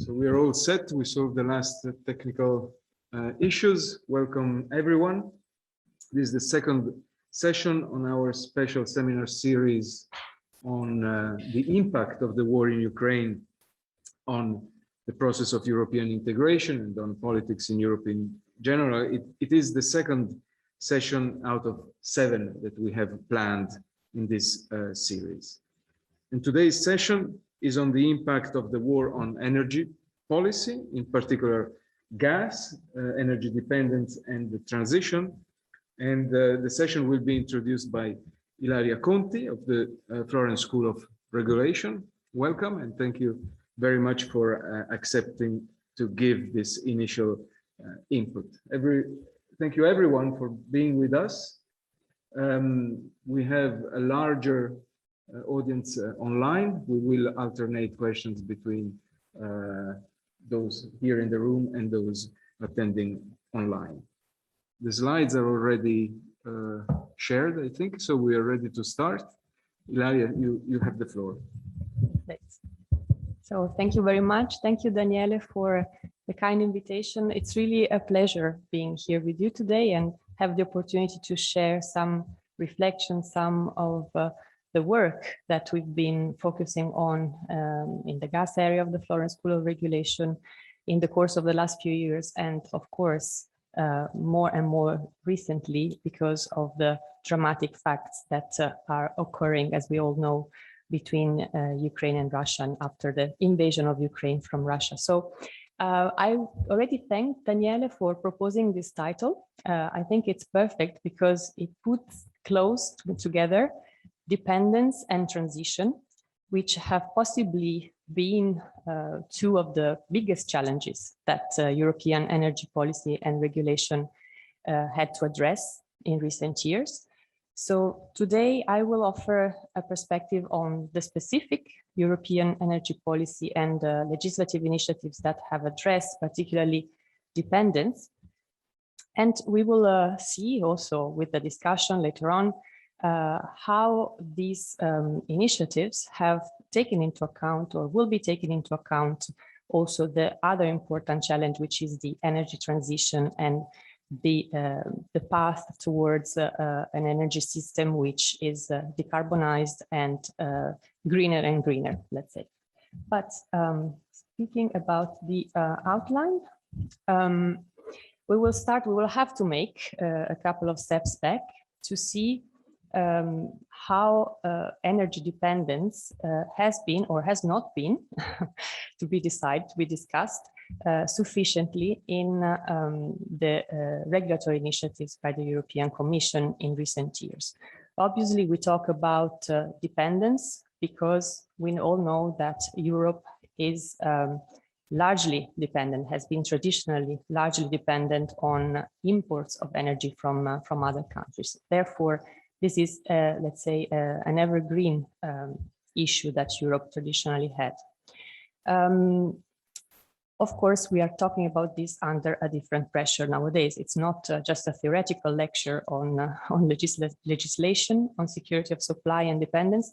So we are all set. We solved the last technical issues. Welcome everyone. This is the second session on our special seminar series on the impact of the war in Ukraine on the process of European integration and on politics in Europe in general. It is the second session out of 7 that we have planned in this series. And today's session is on the impact of the war on energy policy, in particular gas, energy dependence and the transition. And the session will be introduced by Ilaria Conti of the Florence School of Regulation. Welcome and thank you very much for accepting to give this initial input. Thank you everyone for being with us. We have a larger audience online. We will alternate questions between those here in the room and those attending online. The slides are already shared, I think, so we are ready to start. Ilaria, you have the floor. Thanks. So thank you very much. Thank you, Daniele, for the kind invitation. It's really a pleasure being here with you today and have the opportunity to share some reflections, some of the work that we've been focusing on in the gas area of the Florence School of Regulation in the course of the last few years, and of course, more and more recently because of the dramatic facts that are occurring, as we all know, between Ukraine and Russia and after the invasion of Ukraine from Russia. So I already thanked Daniele for proposing this title. I think it's perfect because it puts close together dependence and transition, which have possibly been two of the biggest challenges that European energy policy and regulation had to address in recent years. So today I will offer a perspective on the specific European energy policy and legislative initiatives that have addressed particularly dependence. And we will see also with the discussion later on how these initiatives have taken into account or will be taken into account also the other important challenge, which is the energy transition and the path towards an energy system which is decarbonized and greener, let's say. But speaking about the outline, we will have to make a couple of steps back to see how energy dependence has been or has not been to be discussed sufficiently in the regulatory initiatives by the European Commission in recent years. Obviously, we talk about dependence because we all know that Europe is largely dependent, has been traditionally largely dependent on imports of energy from other countries. Therefore, this is, let's say, an evergreen issue that Europe traditionally had. Of course, we are talking about this under a different pressure nowadays. It's not just a theoretical lecture on legislation, on security of supply and dependence,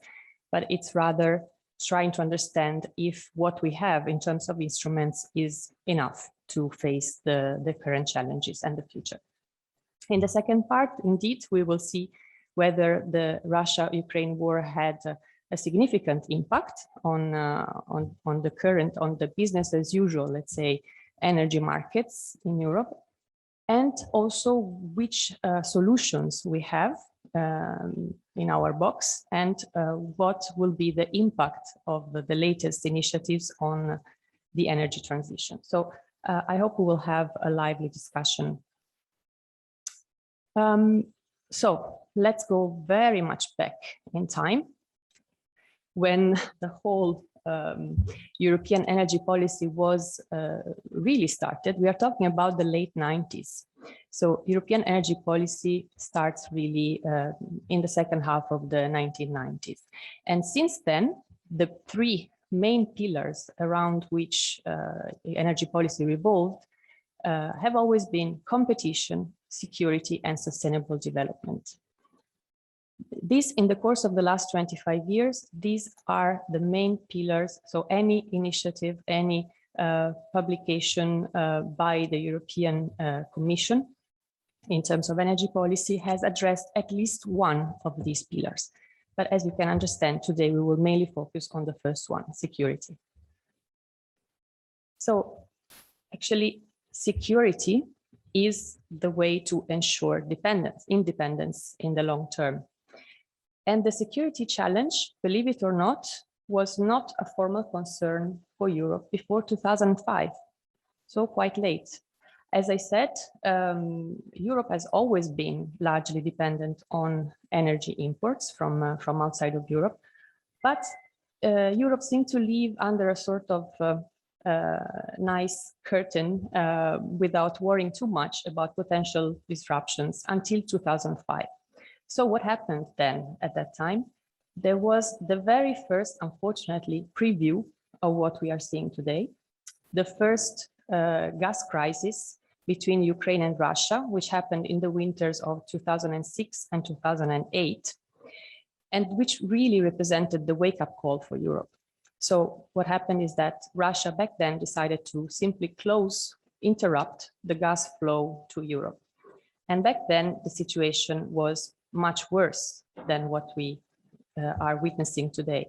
but it's rather trying to understand if what we have in terms of instruments is enough to face the current challenges and the future. In the second part, indeed, we will see whether the Russia-Ukraine war had a significant impact on the business as usual, let's say, energy markets in Europe, and also which solutions we have in our box and what will be the impact of the latest initiatives on the energy transition. So I hope we will have a lively discussion. So let's go very much back in time when the whole European energy policy was really started. We are talking about the late 90s. So European energy policy starts really in the second half of the 1990s. And since then, the 3 main pillars around which energy policy revolved have always been competition, security, and sustainable development. This, in the course of the last 25 years, these are the main pillars. So any initiative, any publication by the European Commission in terms of energy policy has addressed at least one of these pillars. But as you can understand, today we will mainly focus on the first one, security. So actually, security is the way to ensure independence in the long term. And the security challenge, believe it or not, was not a formal concern for Europe before 2005, so quite late. As I said, Europe has always been largely dependent on energy imports from outside of Europe, but Europe seemed to live under a sort of nice curtain without worrying too much about potential disruptions until 2005. So what happened then at that time? There was the very first, unfortunately, preview of what we are seeing today. The first gas crisis between Ukraine and Russia, which happened in the winters of 2006 and 2008, and which really represented the wake-up call for Europe. So what happened is that Russia back then decided to simply interrupt the gas flow to Europe. And back then, the situation was much worse than what we are witnessing today,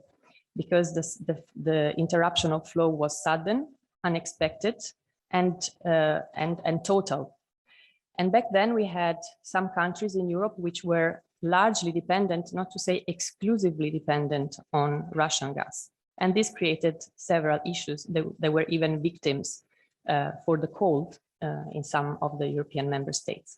because the interruption of flow was sudden, unexpected, and total. And back then we had some countries in Europe which were largely dependent, not to say exclusively dependent, on Russian gas. And this created several issues. There were even victims for the cold in some of the European member states.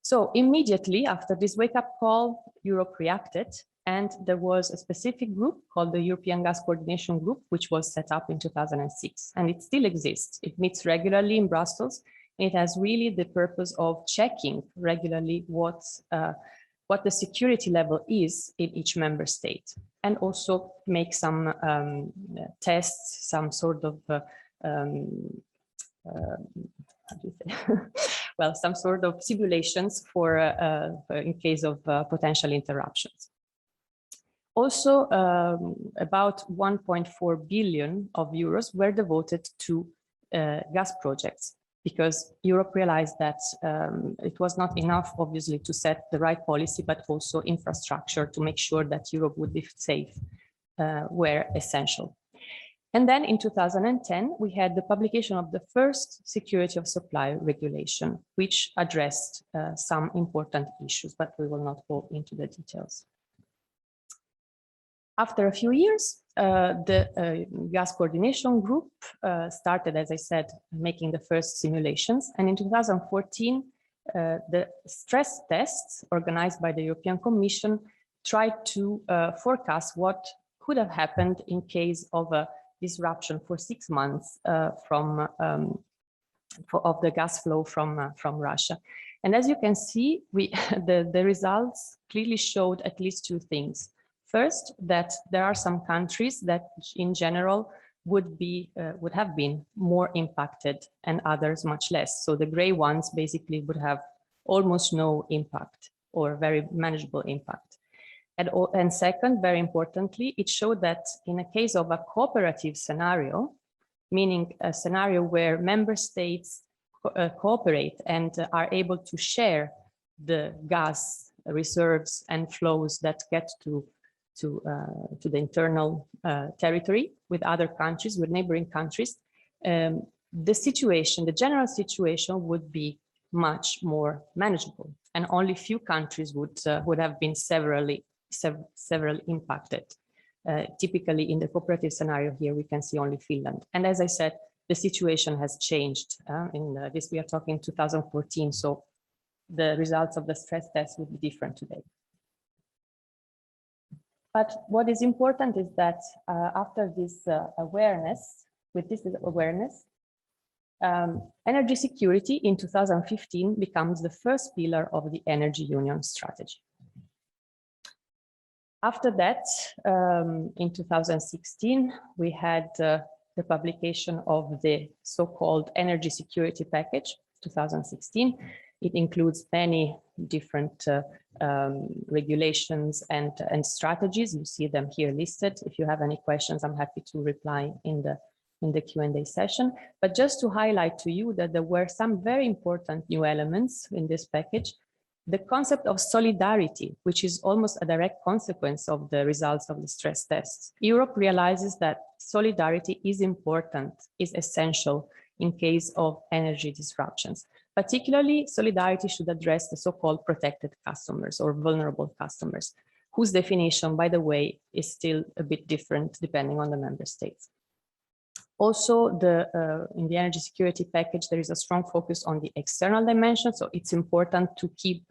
So immediately after this wake-up call, Europe reacted, and there was a specific group called the European Gas Coordination Group, which was set up in 2006, and it still exists. It meets regularly in Brussels. It has really the purpose of checking regularly what the security level is in each member state, and also make some tests, some sort of how do you say? Well, some sort of simulations for in case of potential interruptions. Also, about 1.4 billion of euros were devoted to gas projects, because Europe realized that it was not enough, obviously, to set the right policy, but also infrastructure to make sure that Europe would be safe were essential. And then in 2010, we had the publication of the first security of supply regulation, which addressed some important issues, but we will not go into the details. After a few years, the gas coordination group started, as I said, making the first simulations. And in 2014, the stress tests organized by the European Commission tried to forecast what could have happened in case of a disruption for 6 months of the gas flow from Russia. And as you can see, the results clearly showed at least two things. First, that there are some countries that in general would have been more impacted and others much less. So the gray ones basically would have almost no impact or very manageable impact. And second, very importantly, it showed that in a case of a cooperative scenario, meaning a scenario where member states cooperate and are able to share the gas reserves and flows that get to the internal territory with other countries, with neighboring countries, the general situation would be much more manageable, and only few countries would have been severely impacted. Typically in the cooperative scenario here, we can see only Finland. And as I said, the situation has changed. We are talking 2014, so the results of the stress test would be different today. But what is important is that after this awareness, energy security in 2015 becomes the first pillar of the Energy Union strategy. After that, in 2016, we had the publication of the so-called Energy Security Package 2016. It includes many different regulations and strategies. You see them here listed. If you have any questions, I'm happy to reply in in the Q&A session. But just to highlight to you that there were some very important new elements in this package. The concept of solidarity, which is almost a direct consequence of the results of the stress tests. Europe realizes that solidarity is important, is essential in case of energy disruptions. Particularly, solidarity should address the so-called protected customers or vulnerable customers, whose definition, by the way, is still a bit different depending on the member states. Also, in the energy security package, there is a strong focus on the external dimension. So it's important to keep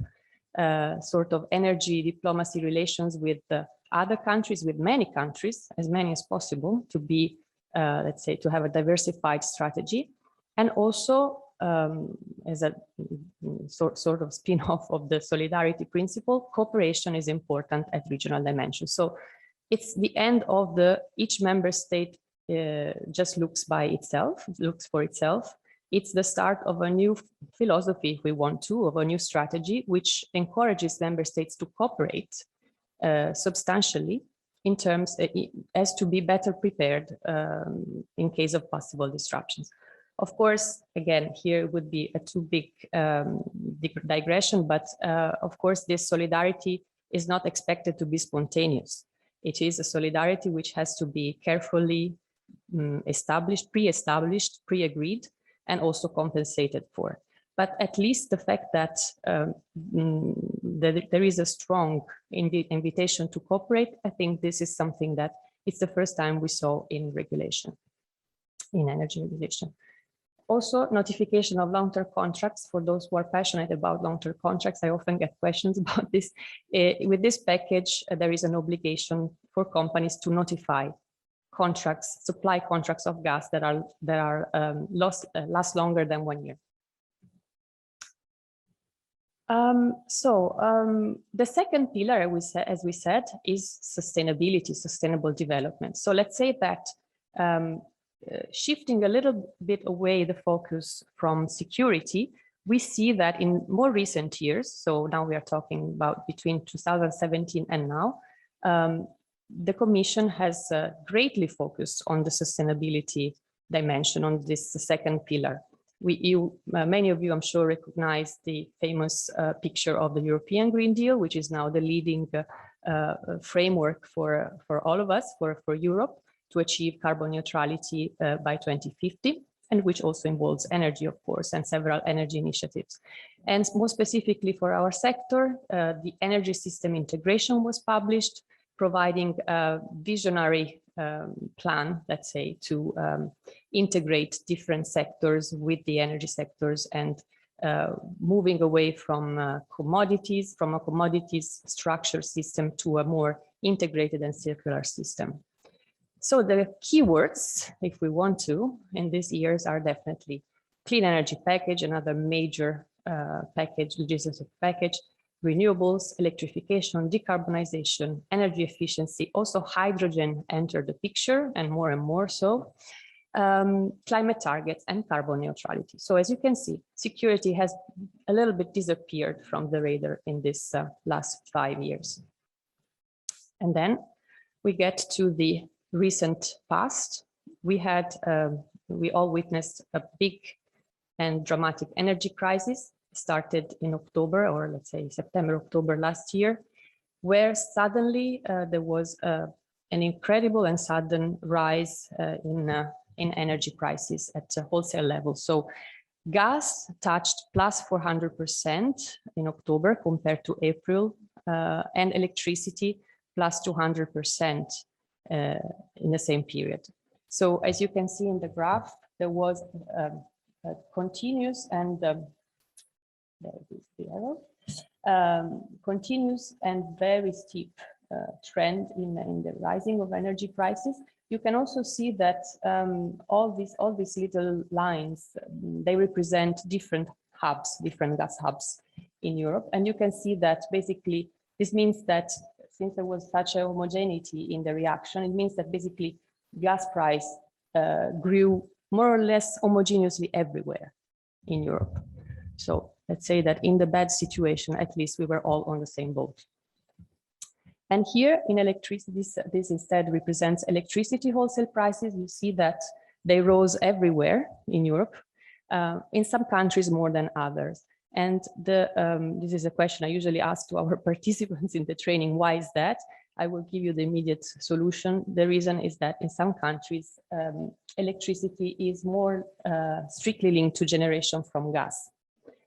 sort of energy diplomacy relations with other countries, with many countries, as many as possible, to be, let's say, to have a diversified strategy. And also, as a sort of spin-off of the solidarity principle, cooperation is important at regional dimension. So it's the end of each member state just looks by itself, looks for itself. It's the start of a new philosophy, if we want to, of a new strategy, which encourages member states to cooperate substantially in terms as to be better prepared in case of possible disruptions. Of course, again, here would be a too big digression, but of course, this solidarity is not expected to be spontaneous. It is a solidarity which has to be carefully established, pre-agreed, and also compensated for. But at least the fact that there is a strong invitation to cooperate, I think this is something that it's the first time we saw in regulation, in energy regulation. Also, notification of long-term contracts for those who are passionate about long-term contracts. I often get questions about this. With this package, there is an obligation for companies to notify contracts, supply contracts of gas that last longer than 1 year. The second pillar, as we said, is sustainability, sustainable development. So let's say that shifting a little bit away the focus from security, we see that in more recent years, so now we are talking about between 2017 and now, the Commission has greatly focused on the sustainability dimension, on this second pillar. Many of you, I'm sure, recognize the famous picture of the European Green Deal, which is now the leading framework for all of us, for Europe, to achieve carbon neutrality by 2050, and which also involves energy, of course, and several energy initiatives. And more specifically for our sector, the energy system integration was published, providing a visionary plan, let's say, to integrate different sectors with the energy sectors and moving away from a commodities structure system to a more integrated and circular system. So the keywords, if we want to, in these years are definitely clean energy package, another major legislative package, renewables, electrification, decarbonization, energy efficiency, also hydrogen entered the picture and more so, climate targets and carbon neutrality. So as you can see, security has a little bit disappeared from the radar in this last 5 years. And then we get to the recent past. We all witnessed a big and dramatic energy crisis, started in October, or let's say September, October last year, where suddenly there was an incredible and sudden rise in energy prices at a wholesale level. So gas touched plus 400% in October compared to April, and electricity plus 200% in the same period. So as you can see in the graph, there was a continuous and continuous and very steep trend in the rising of energy prices. You can also see that all these little lines, they represent different hubs, different gas hubs in Europe. And you can see that basically this means that since there was such a homogeneity in the reaction, it means that basically gas price grew more or less homogeneously everywhere in Europe. So let's say that in the bad situation, at least we were all on the same boat. And here in electricity, this instead represents electricity wholesale prices. You see that They rose everywhere in Europe, in some countries more than others. And this is a question I usually ask to our participants in the training. Why is that? I will give you the immediate solution. The reason is that in some countries, electricity is more strictly linked to generation from gas.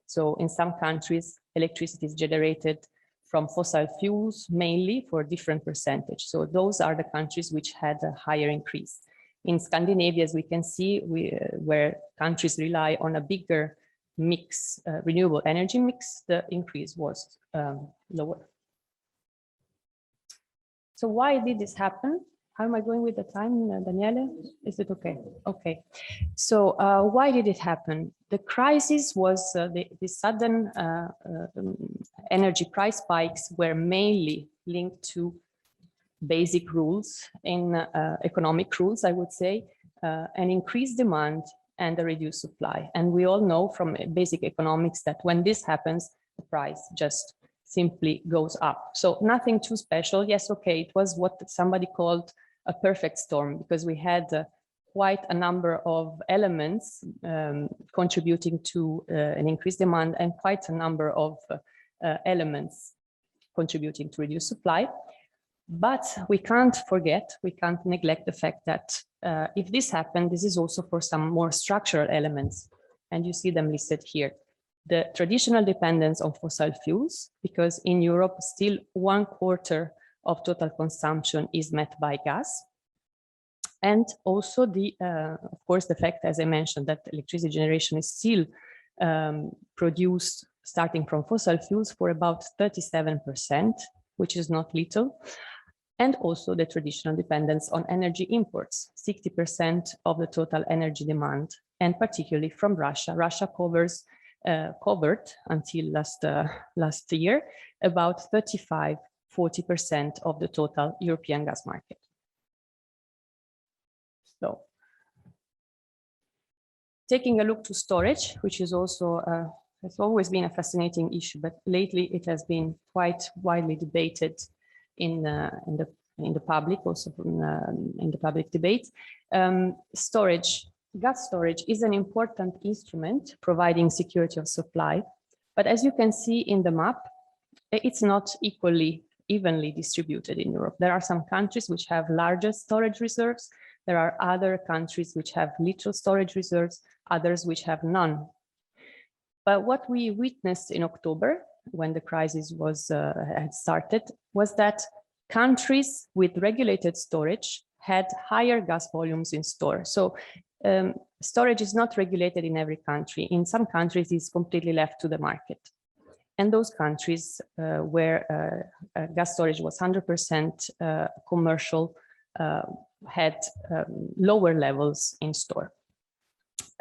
So in some countries, electricity is generated from fossil fuels, mainly for a different percentage. So those are the countries which had a higher increase. In Scandinavia, as we can see, where countries rely on a bigger mix, renewable energy mix, the increase was lower. So why did this happen? How am I going with the time, Daniele? Is it okay? Okay. So why did it happen? The crisis was the sudden energy price spikes were mainly linked to basic rules in economic rules, I would say, an increased demand and a reduced supply. And we all know from basic economics that when this happens, the price just simply goes up. So nothing too special. Yes, okay, it was what somebody called a perfect storm, because we had quite a number of elements contributing to an increased demand and quite a number of elements contributing to reduced supply. But we can't forget, we can't neglect the fact that if this happened, this is also for some more structural elements, and you see them listed here. The traditional dependence on fossil fuels, because in Europe, still 1/4 of total consumption is met by gas. And also of course, the fact, as I mentioned, that electricity generation is still produced starting from fossil fuels for about 37%, which is not little. And also the traditional dependence on energy imports, 60% of the total energy demand, and particularly from Russia. Russia covered until last year about 35–40% of the total European gas market. So, taking a look to storage, which is also has always been a fascinating issue, but lately it has been quite widely debated in the public, also in the public debate. Storage. Gas storage is an important instrument providing security of supply, but as you can see in the map, it's not evenly distributed in Europe. There are some countries which have larger storage reserves. There are other countries which have little storage reserves, others which have none. But what we witnessed in October, when the crisis had started, was that countries with regulated storage had higher gas volumes in store. So storage is not regulated in every country. In some countries, it's completely left to the market. And those countries where gas storage was 100% commercial had lower levels in store.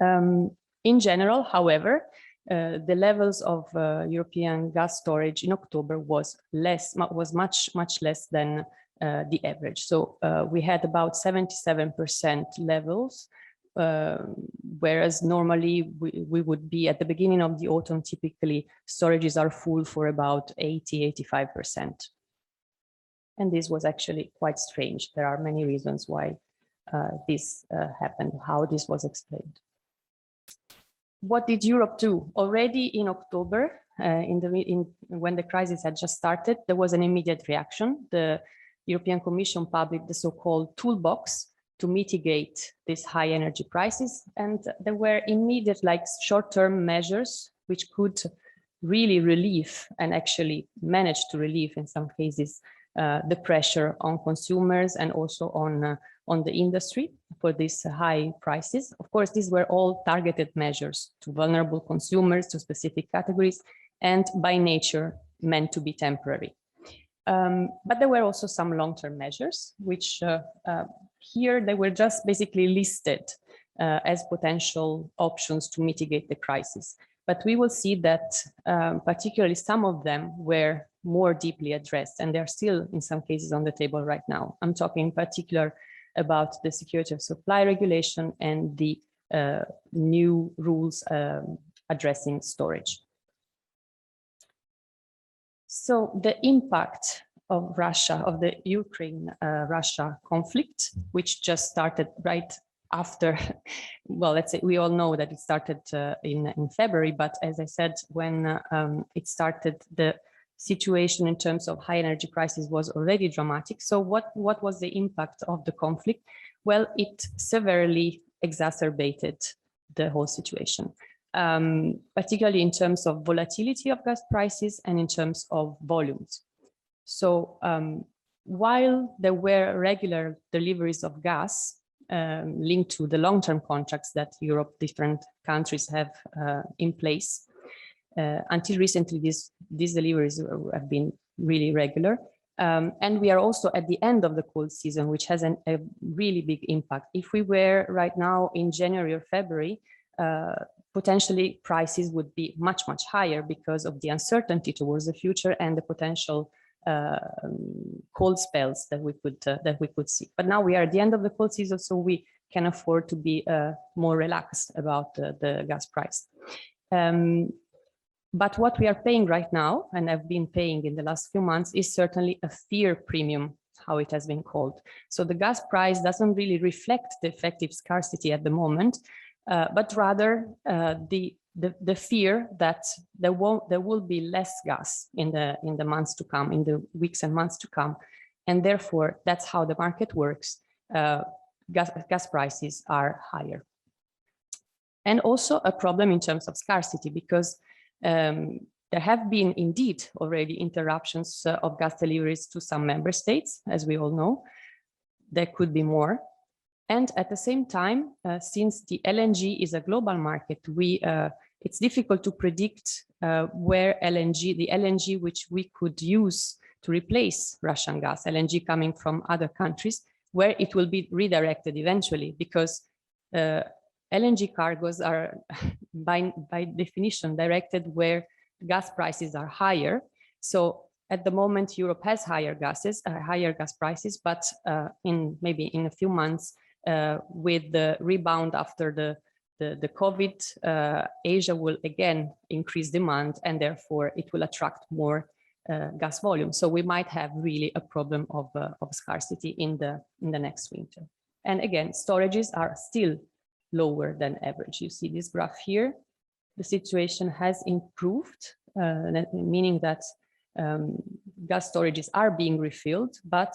In general, however, the levels of European gas storage in October was much less than the average. So we had about 77% levels, whereas normally we would be at the beginning of the autumn, typically storages are full for about 80–85%. And this was actually quite strange. There are many reasons why this happened, how this was explained. What did Europe do? Already in October, when the crisis had just started, there was an immediate reaction. The European Commission published the so-called toolbox to mitigate these high energy prices. And there were immediate, like short-term measures, which could really relieve and actually manage to relieve in some cases the pressure on consumers and also on the industry for these high prices. Of course, these were all targeted measures to vulnerable consumers, to specific categories, and by nature meant to be temporary. But there were also some long-term measures, which here they were just basically listed as potential options to mitigate the crisis. But we will see that particularly some of them were more deeply addressed, and they're still in some cases on the table right now. I'm talking in particular about the security of supply regulation and the new rules addressing storage. So the impact of Russia, of the Ukraine-Russia conflict, which just started right after, well, let's say we all know that it started in February, but as I said, when it started, the situation in terms of high energy prices was already dramatic. So what was the impact of the conflict? Well, it severely exacerbated the whole situation, particularly in terms of volatility of gas prices and in terms of volumes. So while there were regular deliveries of gas linked to the long-term contracts that different countries have in place, until recently, these deliveries have been really regular. And we are also at the end of the cold season, which has a really big impact. If we were right now in January or February, potentially prices would be much, much higher because of the uncertainty towards the future and the potential cold spells that we could see. But now we are at the end of the cold season, so we can afford to be more relaxed about the gas price. But what we are paying right now, and I've been paying in the last few months, is certainly a fear premium, how it has been called. So the gas price doesn't really reflect the effective scarcity at the moment, but rather the fear that there will be less gas in the months to come, in the weeks and months to come, and therefore that's how the market works. Gas prices are higher, and also a problem in terms of scarcity, because there have been indeed already interruptions of gas deliveries to some member states, as we all know. There could be more. And at the same time, since the LNG is a global market, it's difficult to predict where the LNG which we could use to replace Russian gas, LNG coming from other countries, where it will be redirected eventually, because LNG cargoes are by definition directed where gas prices are higher. So at the moment, Europe has higher gas prices, but maybe in a few months, with the rebound after the COVID, Asia will again increase demand, and therefore it will attract more gas volume. So we might have really a problem of scarcity in the next winter. And again, storages are still lower than average. You see this graph here. The situation has improved, meaning that gas storages are being refilled, but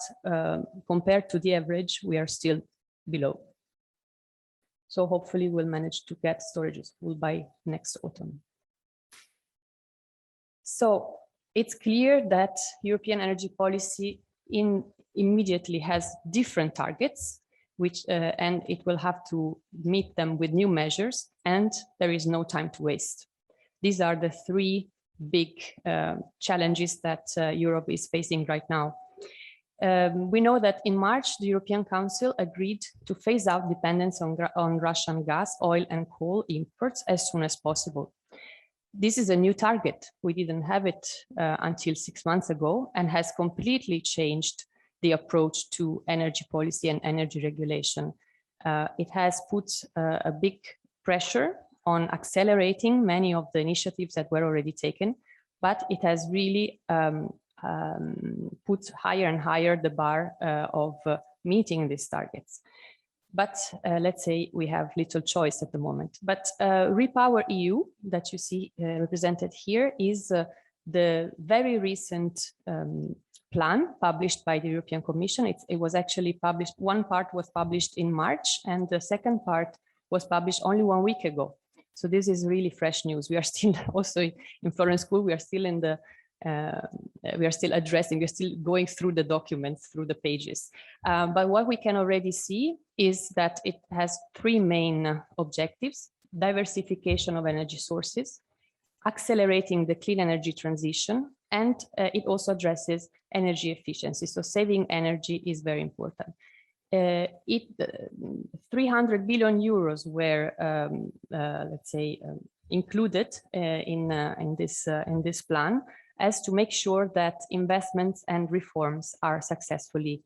compared to the average, we are still below. So hopefully we'll manage to get storages full by next autumn. So it's clear that European energy policy immediately has different targets, and it will have to meet them with new measures, and there is no time to waste. These are the three big challenges that Europe is facing right now. We know that in March, the European Council agreed to phase out dependence on Russian gas, oil, and coal imports as soon as possible. This is a new target. We didn't have it until 6 months ago, and has completely changed the approach to energy policy and energy regulation. It has put a big pressure on accelerating many of the initiatives that were already taken, but it has really put higher and higher the bar of meeting these targets. But let's say we have little choice at the moment. But RePower EU, that you see represented here, is the very recent plan published by the European Commission. It was actually published, one part was published in March, and the second part was published only 1 week ago. So this is really fresh news. We are still also in Florence School, we are still in the we are still going through the documents, through the pages. But what we can already see is that it has three main objectives: diversification of energy sources, accelerating the clean energy transition, and it also addresses energy efficiency. So saving energy is very important. 300 billion euros were, let's say, included in this plan, as to make sure that investments and reforms are successfully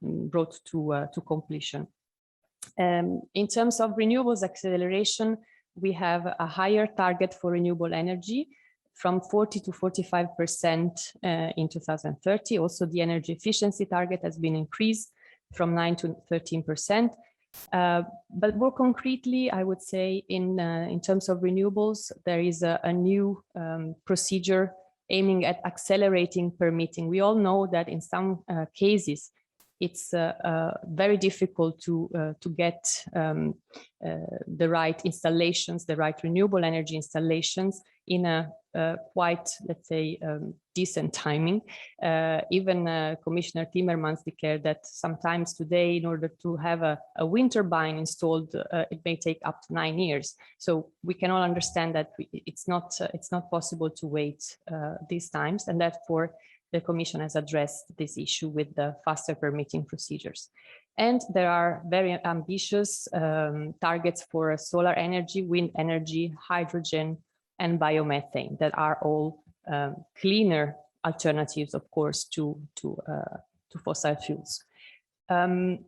brought to completion. In terms of renewables acceleration, we have a higher target for renewable energy, from 40 to 45% in 2030. Also, the energy efficiency target has been increased from 9 to 13%. But more concretely, I would say in terms of renewables, there is a new procedure aiming at accelerating permitting. We all know that in some cases, it's very difficult to get the right installations, the right renewable energy installations in a quite, let's say, decent timing. Even Commissioner Timmermans declared that sometimes today, in order to have a wind turbine installed, it may take up to 9 years. So we can all understand that it's not possible to wait these times, and therefore the Commission has addressed this issue with the faster permitting procedures. And there are very ambitious targets for solar energy, wind energy, hydrogen, and biomethane that are all cleaner alternatives, of course, to fossil fuels.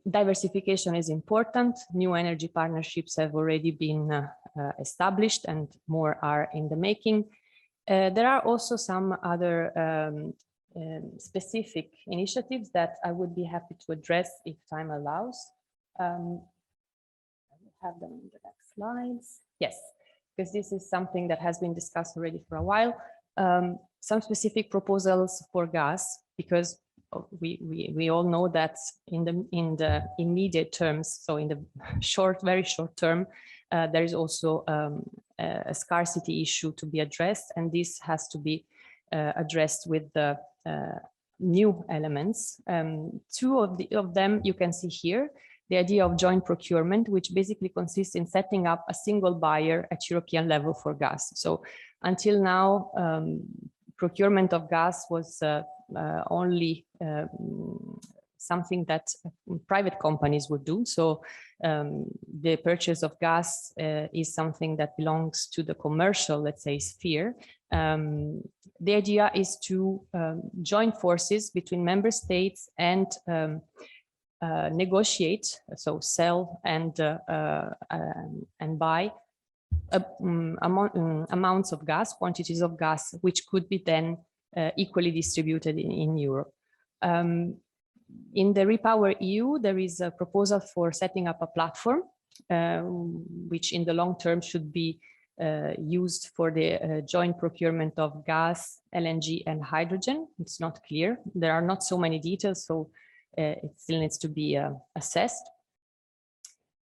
Diversification is important. New energy partnerships have already been established and more are in the making. There are also some other specific initiatives that I would be happy to address if time allows. I will have them in the next slides. Yes, because this is something that has been discussed already for a while. Some specific proposals for gas, because we all know that in the immediate terms, so in the very short term, there is also a scarcity issue to be addressed, and this has to be addressed with the new elements. Two of them you can see here. The idea of joint procurement, which basically consists in setting up a single buyer at European level for gas. So until now, procurement of gas was only something that private companies would do. So the purchase of gas is something that belongs to the commercial, let's say, sphere. The idea is to join forces between member states and negotiate, so sell and buy amounts of gas, quantities of gas, which could be then equally distributed in Europe. In the RePower EU, there is a proposal for setting up a platform, which in the long term should be used for the joint procurement of gas, LNG, and hydrogen. It's not clear. There are not so many details, so it still needs to be assessed.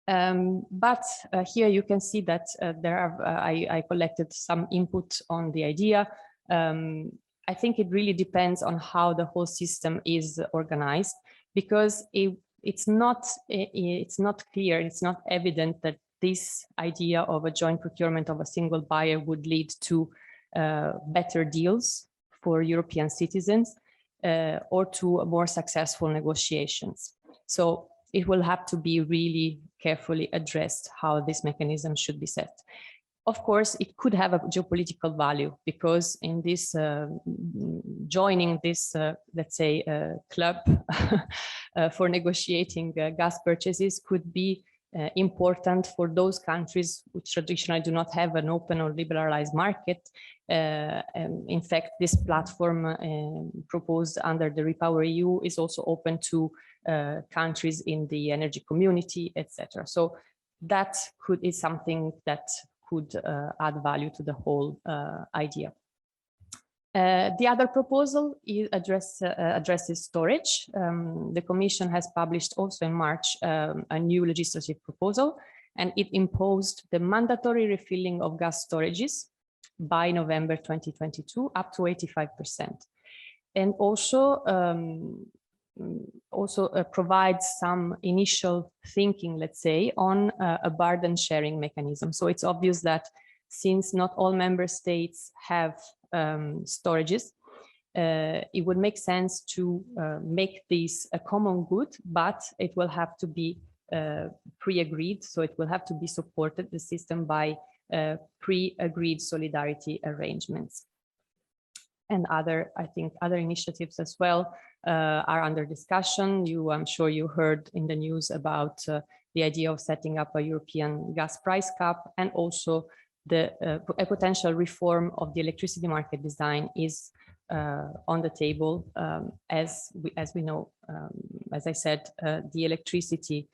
But here you can see that I collected some input on the idea. I think it really depends on how the whole system is organized, because it's not clear, it's not evident that this idea of a joint procurement of a single buyer would lead to better deals for European citizens or to more successful negotiations. So it will have to be really carefully addressed how this mechanism should be set. Of course, it could have a geopolitical value, because in this joining this, let's say, club for negotiating gas purchases could be important for those countries which traditionally do not have an open or liberalized market. In fact, this platform proposed under the RePower EU is also open to countries in the energy community, etc. So that is something that could add value to the whole idea. The other proposal addresses storage. The Commission has published also in March a new legislative proposal, and it imposed the mandatory refilling of gas storages by November 2022 up to 85%. And also provides some initial thinking, let's say, on a burden sharing mechanism. So it's obvious that since not all member states have storages, it would make sense to make this a common good, but it will have to be pre-agreed. So it will have to be supported, the system, by pre-agreed solidarity arrangements. And I think other initiatives as well are under discussion. I'm sure you heard in the news about the idea of setting up a European gas price cap, and also a potential reform of the electricity market design is on the table. As we know, as I said, the electricity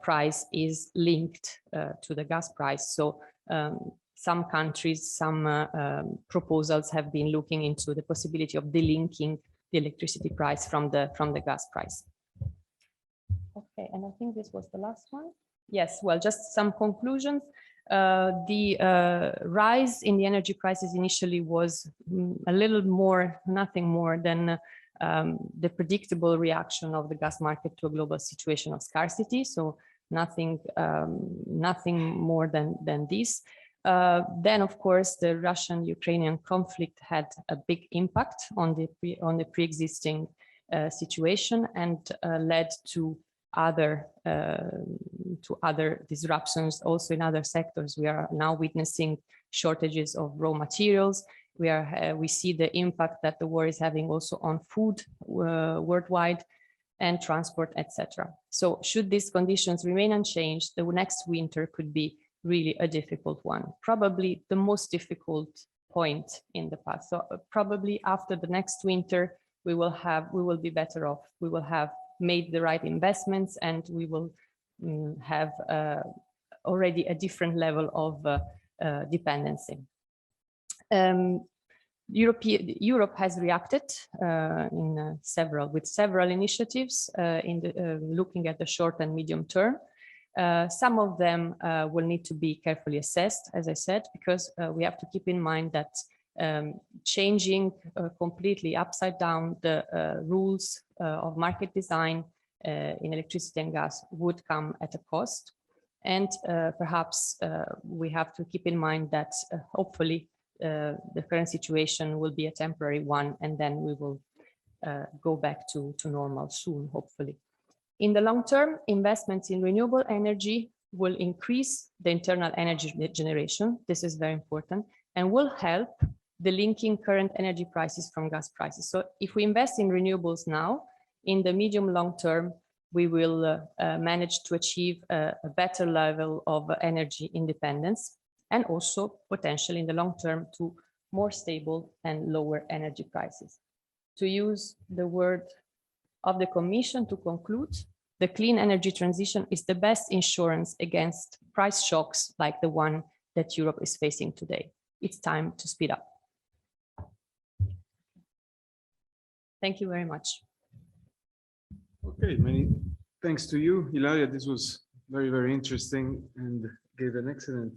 price is linked to the gas price. So some countries, some proposals have been looking into the possibility of delinking the electricity price from the gas price. Okay, and I think this was the last one. Yes, well, just some conclusions. The rise in the energy prices initially was a little more, nothing more than the predictable reaction of the gas market to a global situation of scarcity. So nothing more than this. Then, of course, the Russian-Ukrainian conflict had a big impact on the pre-existing situation and led to other disruptions also in other sectors. We are now witnessing shortages of raw materials. We see the impact that the war is having also on food worldwide and transport, etc. So should these conditions remain unchanged, the next winter could be really a difficult one, probably the most difficult point in the past. So probably after the next winter, we will be better off. We will have made the right investments and we will have already a different level of dependency. Europe has reacted with several initiatives looking at the short and medium term. Some of them will need to be carefully assessed, as I said, because we have to keep in mind that changing completely upside down the rules of market design in electricity and gas would come at a cost. And perhaps we have to keep in mind that hopefully the current situation will be a temporary one, and then we will go back to normal soon, hopefully. In the long term, investments in renewable energy will increase the internal energy generation. This is very important and will help the linking current energy prices from gas prices. So if we invest in renewables now, in the medium long term, we will manage to achieve a better level of energy independence and also potentially in the long term to more stable and lower energy prices. To use the word of the Commission to conclude, the clean energy transition is the best insurance against price shocks like the one that Europe is facing today. It's time to speed up. Thank you very much. Okay, many thanks to you, Ilaria. This was very, very interesting and gave an excellent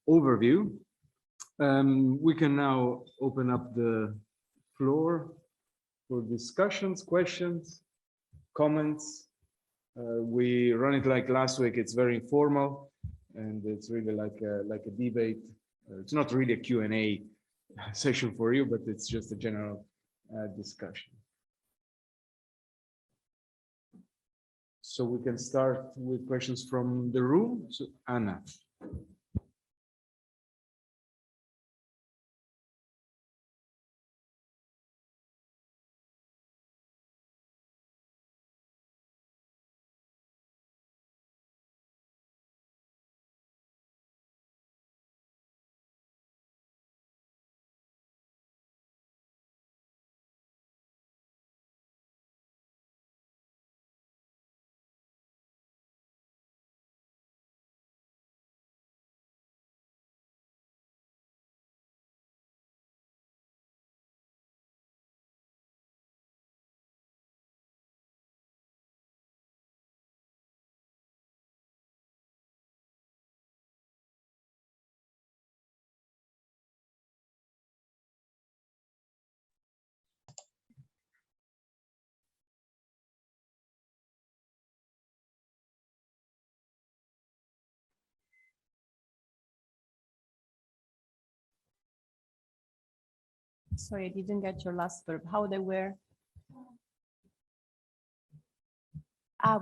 overview. We can now open up the floor for discussions, questions, comments. We run it like last week. It's very informal and it's really like a debate. It's not really a Q&A session for you, but it's just a general discussion. So we can start with questions from the room. So Anna. Sorry, I didn't get your last verb. How they were?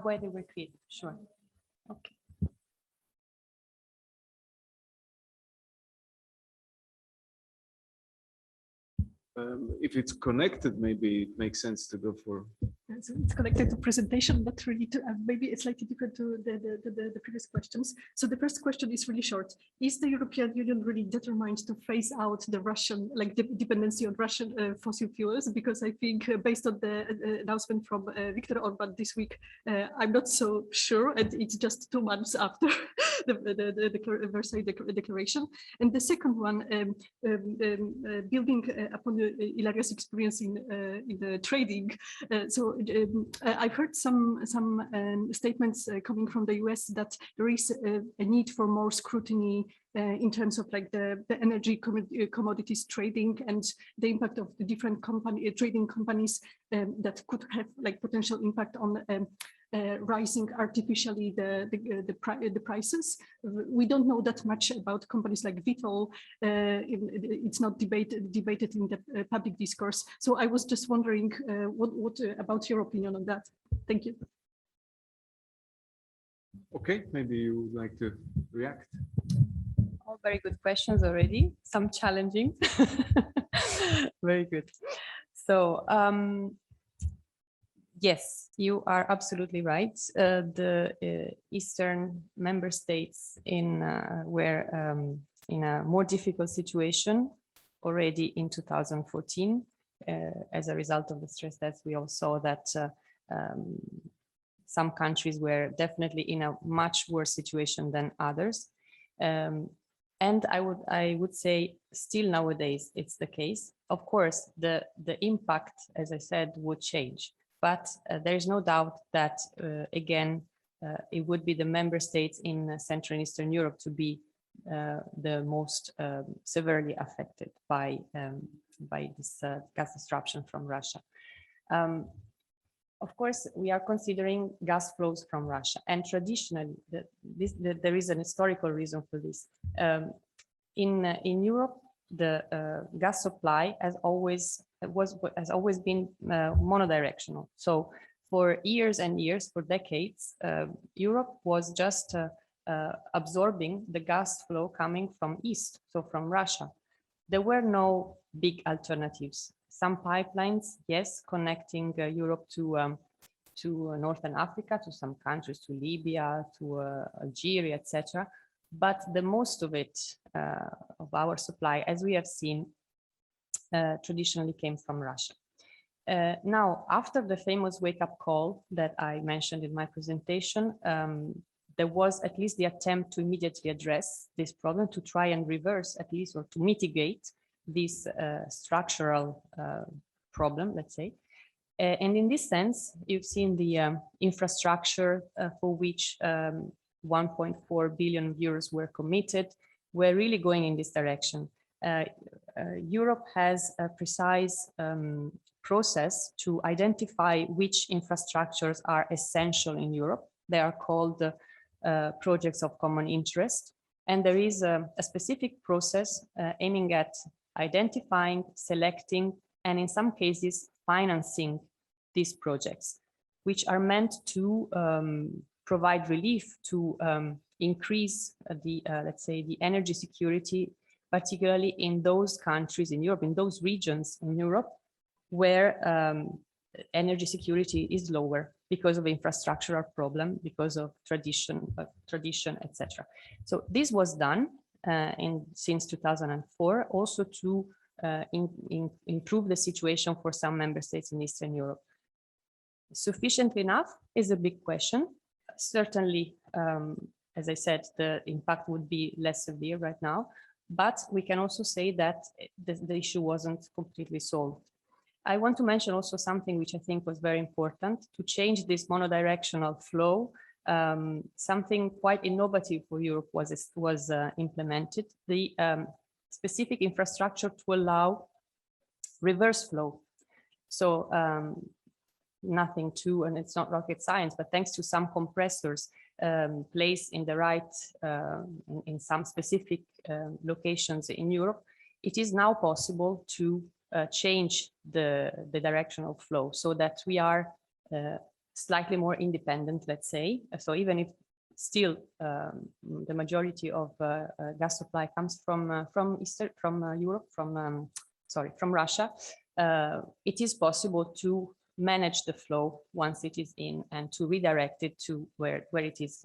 Where they were created. Sure. Okay. If it's connected, maybe it makes sense to go for. So it's connected to presentation, but really to maybe it's slightly different to the previous questions. So the first question is really short. Is the European Union really determined to phase out the Russian, like dependency on Russian fossil fuels? Because I think based on the announcement from Viktor Orban this week, I'm not so sure, and it's just 2 months after the Versailles Declaration. And the second one, building upon Ilaria's experience in the trading. So I've heard some statements coming from the US that there is a need for more scrutiny in terms of like the energy commodities trading and the impact of the different trading companies that could have like potential impact on rising artificially the prices. We don't know that much about companies like Vitol. It's not debated in the public discourse. So I was just wondering what about your opinion on that? Thank you. Okay, maybe you would like to react. All very good questions already. Some challenging. Very good. So. Yes, you are absolutely right. The Eastern member states were in a more difficult situation already in 2014. As a result of the stress tests, we all saw that some countries were definitely in a much worse situation than others. And I would say still nowadays it's the case. Of course, the impact, as I said, would change. But there is no doubt that, again, it would be the member states in Central and Eastern Europe to be the most severely affected by this gas disruption from Russia. Of course, we are considering gas flows from Russia, and traditionally, there is an historical reason for this. In Europe, the gas supply has always been monodirectional. So for years and years, for decades, Europe was just absorbing the gas flow coming from east, so from Russia. There were no big alternatives. Some pipelines, yes, connecting Europe to Northern Africa, to some countries, to Libya, to Algeria, etc. But the most of it, of our supply, as we have seen, traditionally came from Russia. Now, after the famous wake-up call that I mentioned in my presentation, there was at least the attempt to immediately address this problem, to try and reverse at least, or to mitigate this structural problem, let's say. And in this sense, you've seen the infrastructure for which 1.4 billion euros were committed. We're really going in this direction. Europe has a precise process to identify which infrastructures are essential in Europe. They are called projects of common interest. And there is a specific process aiming at identifying, selecting, and in some cases, financing these projects, which are meant to provide relief to increase let's say, the energy security, particularly in those countries in Europe, in those regions in Europe, where energy security is lower because of infrastructural problem, because of tradition, etc. So this was done since 2004, also to improve the situation for some member states in Eastern Europe. Sufficient enough is a big question. Certainly, as I said, the impact would be less severe right now, but we can also say that the issue wasn't completely solved. I want to mention also something which I think was very important to change this monodirectional flow. Something quite innovative for Europe was implemented, the specific infrastructure to allow reverse flow. So nothing too, and it's not rocket science, but thanks to some compressors placed in the right, in some specific locations in Europe, it is now possible to change the direction of flow so that we are slightly more independent, let's say. So even if still the majority of gas supply comes from Europe, from from Russia, it is possible to manage the flow once it is in and to redirect it to where it is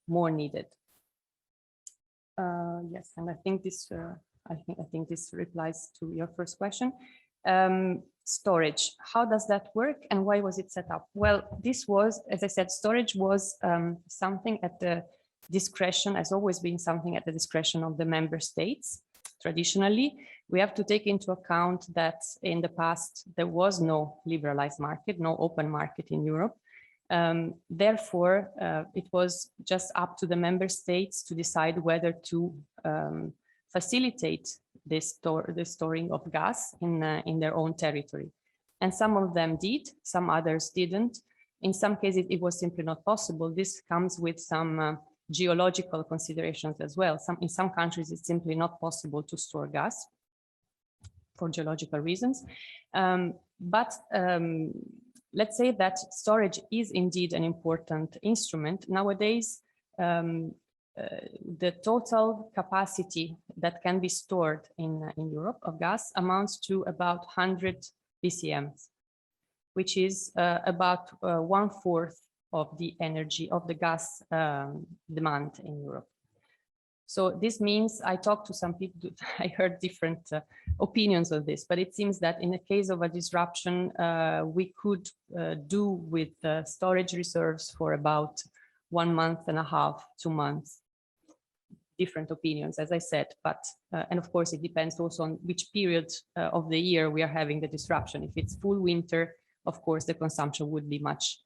more needed. Yes, and I think this replies to your first question. Storage, how does that work and why was it set up? Well, this was, as I said, storage was something at the discretion, has always been something at the discretion of the member states. Traditionally, we have to take into account that in the past, there was no liberalized market, no open market in Europe. Therefore, it was just up to the member states to decide whether to facilitate the storing of gas in their own territory. And some of them did, some others didn't. In some cases, it was simply not possible. This comes with some geological considerations as well. In some countries, it's simply not possible to store gas for geological reasons. Let's say that storage is indeed an important instrument. Nowadays, the total capacity that can be stored in Europe of gas amounts to about 100 BCM, which is about 1/4 of the energy of the gas demand in Europe. So this means, I talked to some people, I heard different opinions of this, but it seems that in the case of a disruption, we could do with storage reserves for about 1.5 months, 2 months. Different opinions, as I said, but, and of course it depends also on which period of the year we are having the disruption. If it's full winter, of course, the consumption would be much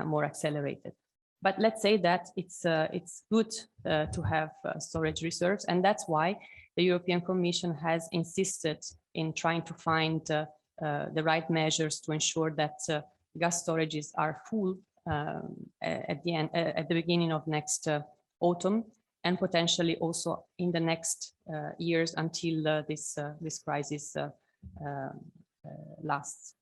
more accelerated. But let's say that it's good to have storage reserves, and that's why the European Commission has insisted in trying to find the right measures to ensure that gas storages are full at the beginning of next autumn, and potentially also in the next years until this crisis lasts.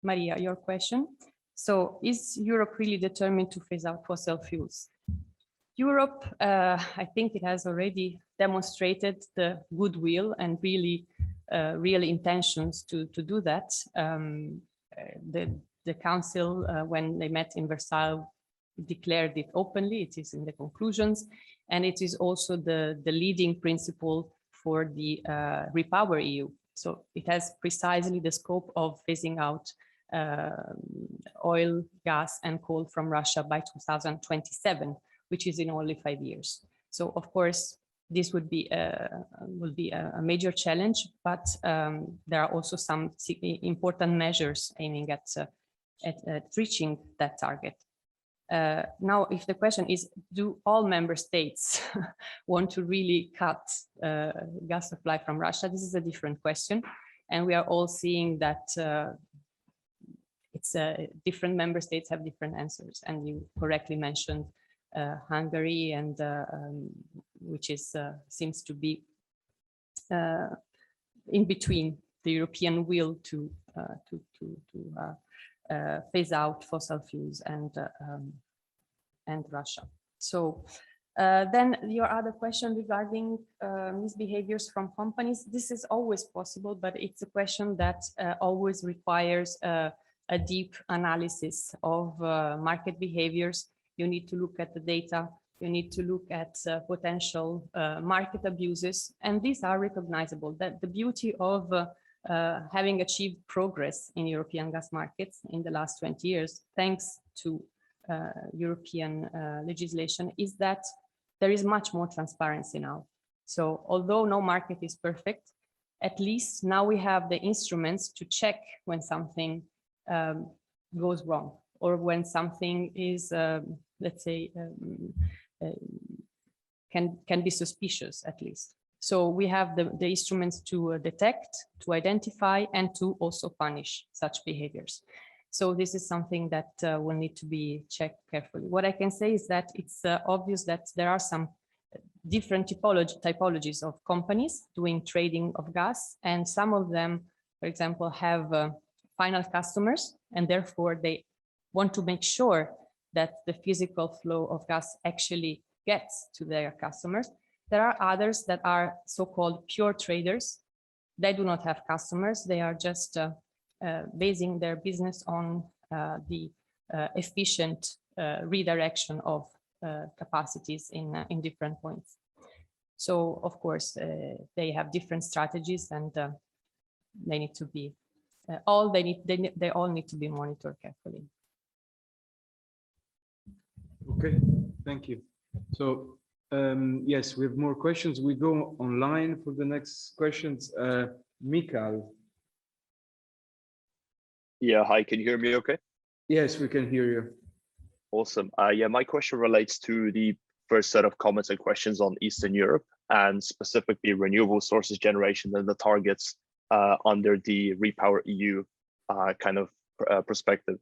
Maria, your question. So is Europe really determined to phase out fossil fuels? Europe, I think it has already demonstrated the goodwill and really real intentions to do that. The Council, when they met in Versailles, declared it openly. It is in the conclusions, and it is also the leading principle for the RePower EU. So it has precisely the scope of phasing out oil, gas, and coal from Russia by 2027, which is in only 5 years. So of course, this would be will be a major challenge, but there are also some important measures aiming at reaching that target. Now, if the question is, do all member states want to really cut gas supply from Russia? This is a different question. And we are all seeing that different member states have different answers. And you correctly mentioned Hungary, and which is seems to be in between the European will to phase out fossil fuels and Russia. So then your other question regarding misbehaviors from companies, this is always possible, but it's a question that always requires a deep analysis of market behaviors. You need to look at the data, you need to look at potential market abuses, and these are recognizable. That the beauty of having achieved progress in European gas markets in the last 20 years, thanks to European legislation, is that there is much more transparency now. So although no market is perfect, at least now we have the instruments to check when something goes wrong, or when something is, let's say, can be suspicious at least. So we have the instruments to detect, to identify, and to also punish such behaviors. So this is something that will need to be checked carefully. What I can say is that it's obvious that there are some different typologies of companies doing trading of gas, and some of them, for example, have final customers, and therefore they want to make sure that the physical flow of gas actually gets to their customers. There are others that are so-called pure traders. They do not have customers. They are just basing their business on the efficient redirection of capacities in different points. So, of course, they have different strategies, and they need to be they all need to be monitored carefully. Okay, thank you. So yes, we have more questions. We go online for the next questions. Mikal. Yeah, hi, can you hear me okay? Yes, we can hear you. Awesome. Yeah, my question relates to the first set of comments and questions on Eastern Europe, and specifically renewable sources generation and the targets under the RePower EU kind of perspective.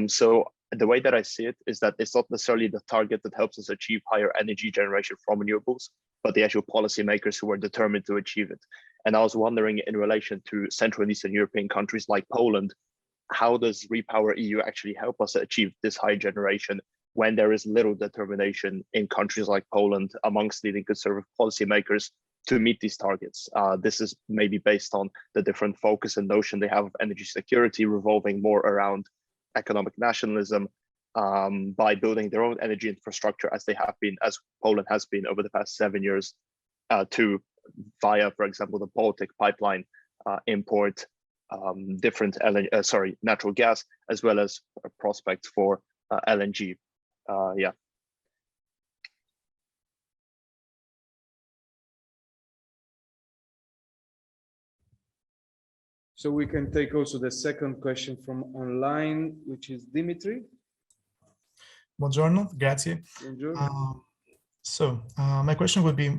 So the way that I see it is that it's not necessarily the target that helps us achieve higher energy generation from renewables, but the actual policymakers who are determined to achieve it. And I was wondering, in relation to Central and Eastern European countries like Poland, how does RePower EU actually help us achieve this high generation when there is little determination in countries like Poland amongst leading conservative policymakers to meet these targets? This is maybe based on the different focus and notion they have of energy security revolving more around economic nationalism, by building their own energy infrastructure as they have been, as Poland has been over the past 7 years, to via, for example, the Baltic pipeline, import different natural gas, as well as prospects for LNG. Yeah. So we can take also the second question from online, which is Dimitri. Buongiorno, grazie. Buongiorno. My question would be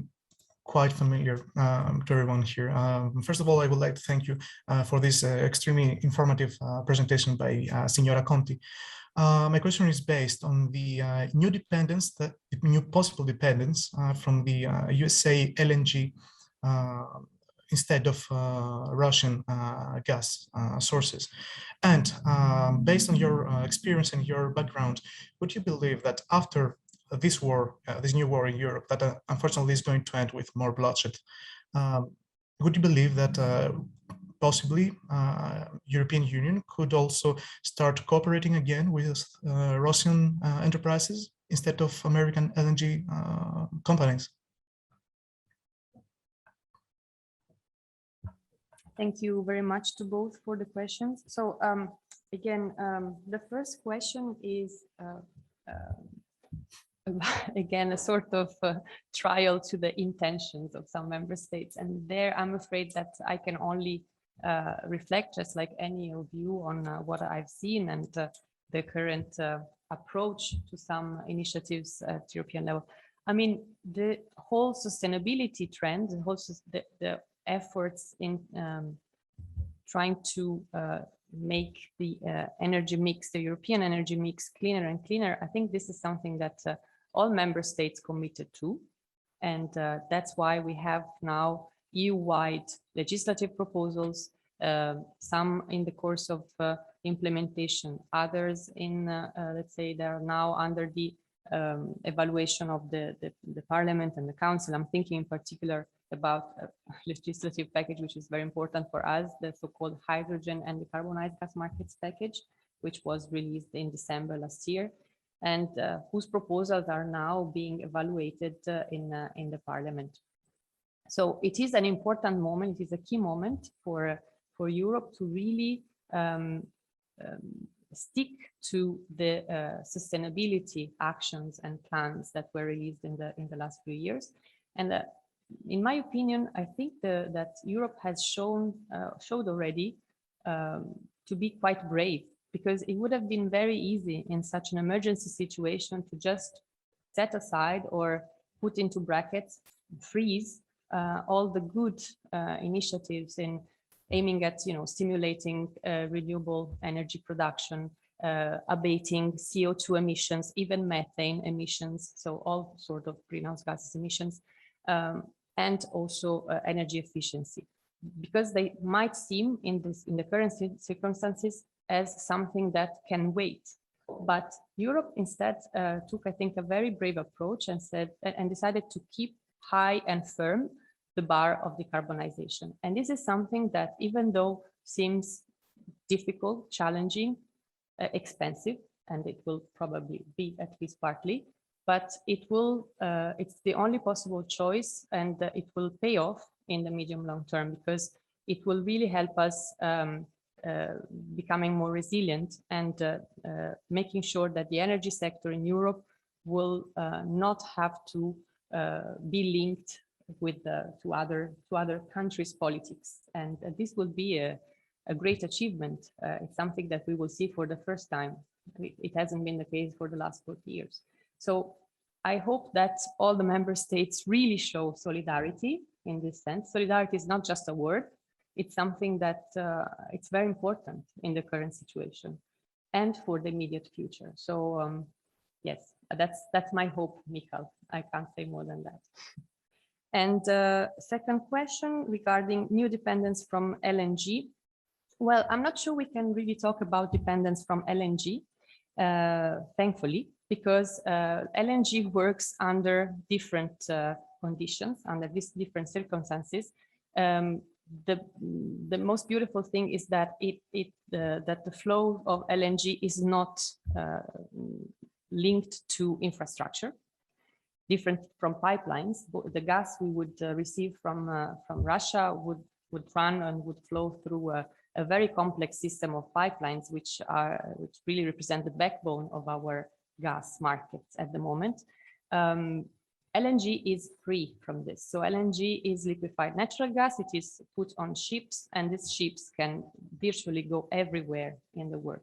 quite familiar to everyone here. First of all, I would like to thank you for this extremely informative presentation by Signora Conti. My question is based on the new possible dependence from the USA LNG instead of Russian gas sources. And based on your experience and your background, would you believe that after this war, this new war in Europe, that unfortunately is going to end with more bloodshed, would you believe that possibly European Union could also start cooperating again with Russian enterprises instead of American LNG companies? Thank you very much to both for the questions. So again, the first question is again a sort of trial to the intentions of some member states, and there I'm afraid that I can only reflect, just like any of you, on what I've seen and the current approach to some initiatives at European level. I mean, the whole sustainability trend, the efforts in trying to make the energy mix, the European energy mix, cleaner and cleaner. I think this is something that all member states committed to, and that's why we have now EU-wide legislative proposals, some in the course of implementation, others in, let's say, they are now under the evaluation of the Parliament and the Council. I'm thinking in particular about a legislative package, which is very important for us, the so-called hydrogen and decarbonized gas markets package, which was released in December last year, and whose proposals are now being evaluated in the Parliament. So it is an important moment, it is a key moment for Europe to really stick to the sustainability actions and plans that were released in the last few years. And in my opinion, I think that Europe has showed already to be quite brave, because it would have been very easy in such an emergency situation to just set aside or put into brackets, freeze all the good initiatives in aiming at, stimulating renewable energy production, abating CO2 emissions, even methane emissions, so all sort of greenhouse gases emissions, and also energy efficiency, because they might seem in the current circumstances as something that can wait. But Europe instead took, I think, a very brave approach and decided to keep high and firm the bar of decarbonization. And this is something that, even though seems difficult, challenging, expensive, and it will probably be at least partly, but it will, it's the only possible choice, and it will pay off in the medium long term, because it will really help us becoming more resilient and making sure that the energy sector in Europe will not have to be linked with to other countries' politics, and this will be a great achievement. It's something that we will see for the first time. It hasn't been the case for the last 40 years. So I hope that all the member states really show solidarity in this sense. Solidarity is not just a word. It's something that it's very important in the current situation and for the immediate future. So yes, that's my hope, Michael. I can't say more than that. And second question regarding new dependence from LNG. Well, I'm not sure we can really talk about dependence from LNG, thankfully, because LNG works under different conditions, under these different circumstances. The most beautiful thing is that that the flow of LNG is not linked to infrastructure, different from pipelines. The gas we would receive from Russia would run and would flow through a very complex system of pipelines, which really represent the backbone of our gas markets at the moment. LNG is free from this. So LNG is liquefied natural gas. It is put on ships, and these ships can virtually go everywhere in the world.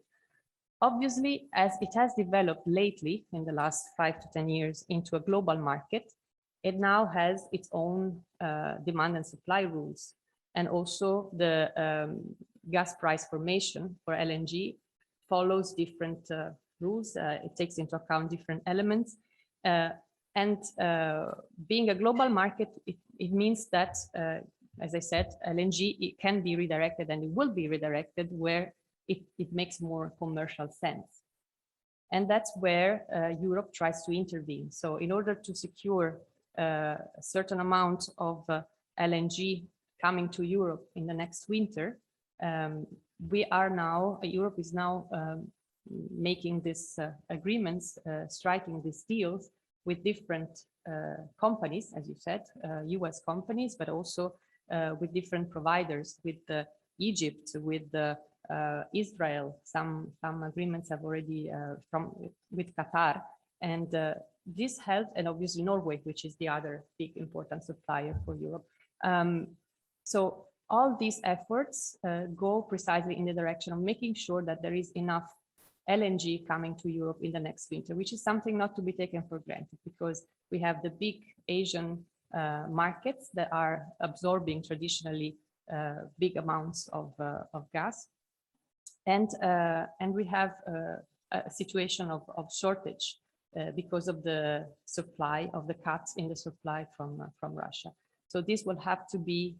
Obviously, as it has developed lately in the last 5 to 10 years into a global market, it now has its own demand and supply rules. And also the gas price formation for LNG follows different rules. It takes into account different elements. And being a global market, it means that, as I said, LNG, it can be redirected, and it will be redirected where it makes more commercial sense. And that's where Europe tries to intervene. So in order to secure a certain amount of LNG coming to Europe in the next winter, Europe is now making these agreements, striking these deals with different companies, as you said, US companies, but also with different providers, with Egypt, with Israel. Some agreements have already with Qatar, and this helped, and obviously Norway, which is the other big important supplier for Europe. So all these efforts go precisely in the direction of making sure that there is enough LNG coming to Europe in the next winter, which is something not to be taken for granted, because we have the big Asian markets that are absorbing traditionally big amounts of gas. And we have a situation of shortage because of the supply, of the cuts in the supply from Russia. So this will have to be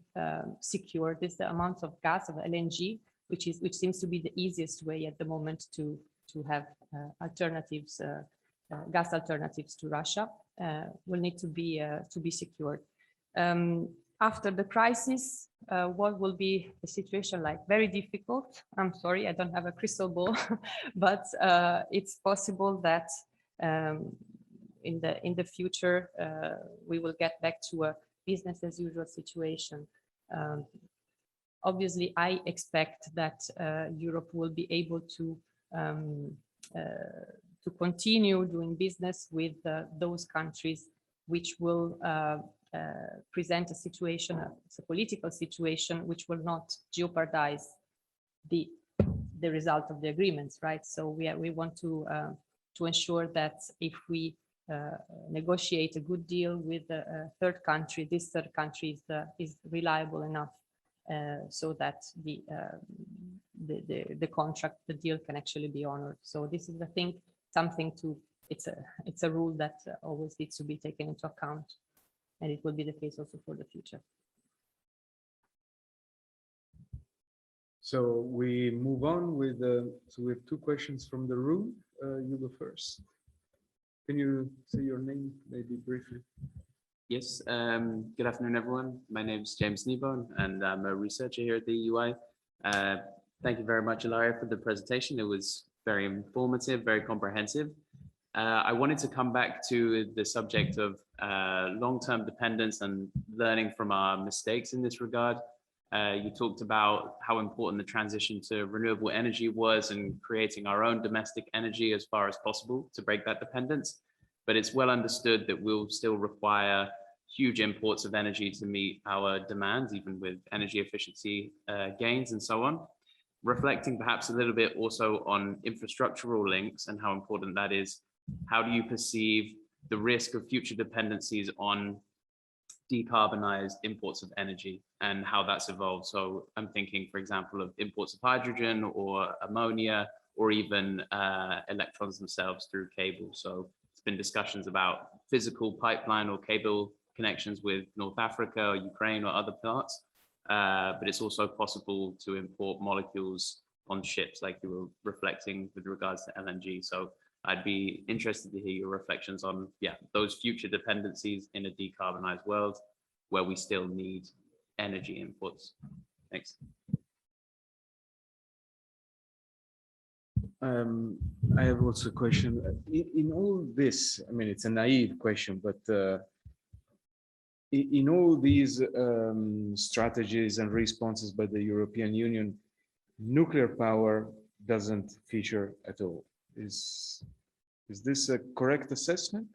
secured. This is the amount of gas, of LNG, which seems to be the easiest way at the moment to have alternatives, gas alternatives to Russia, will need to be secured. After the crisis, what will be the situation like? Very difficult. I'm sorry, I don't have a crystal ball, but it's possible that in the future we will get back to a business as usual situation. Obviously, I expect that Europe will be able to continue doing business with those countries which will present a situation, a political situation, which will not jeopardize the result of the agreements, right? So we want to ensure that if we negotiate a good deal with a third country, this third country is reliable enough so that the contract, the deal can actually be honored. So this is, I think, something it's a rule that always needs to be taken into account, and it will be the case also for the future. So we move on with so we have 2 questions from the room. You go first. Can you say your name maybe briefly? Yes, good afternoon, everyone. My name is James Kneebone, and I'm a researcher here at the UI. Thank you very much, Ilaria, for the presentation. It was very informative, very comprehensive. I wanted to come back to the subject of long-term dependence and learning from our mistakes in this regard. You talked about how important the transition to renewable energy was and creating our own domestic energy as far as possible to break that dependence. But it's well understood that we'll still require huge imports of energy to meet our demands, even with energy efficiency gains and so on. Reflecting perhaps a little bit also on infrastructural links and how important that is, how do you perceive the risk of future dependencies on decarbonized imports of energy and how that's evolved? So I'm thinking, for example, of imports of hydrogen or ammonia, or even electrons themselves through cable. So it's been discussions about physical pipeline or cable connections with North Africa or Ukraine or other parts, but it's also possible to import molecules on ships like you were reflecting with regards to LNG. So I'd be interested to hear your reflections on, those future dependencies in a decarbonized world where we still need energy inputs. Thanks. I have also a question. In all this, I mean, it's a naive question, but in all these strategies and responses by the European Union, nuclear power doesn't feature at all. Is this a correct assessment?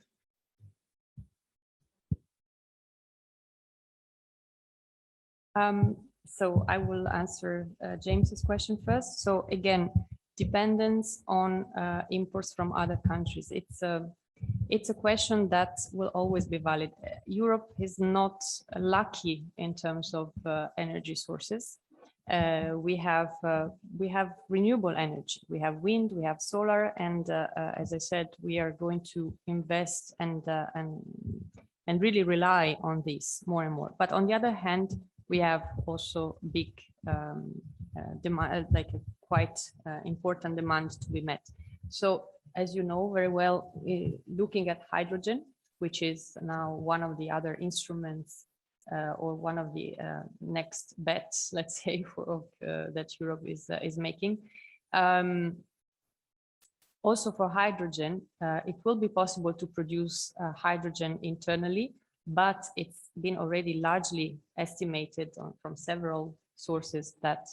So I will answer James's question first. So again, dependence on imports from other countries. It's a question that will always be valid. Europe is not lucky in terms of energy sources. We have renewable energy. We have wind, we have solar, and as I said, we are going to invest and really rely on this more and more. But on the other hand, we have also big demand, like a quite important demand to be met. So as you know very well, looking at hydrogen, which is now one of the other instruments or one of the next bets, let's say, that Europe is making. Also for hydrogen, it will be possible to produce hydrogen internally, but it's been already largely estimated from several sources that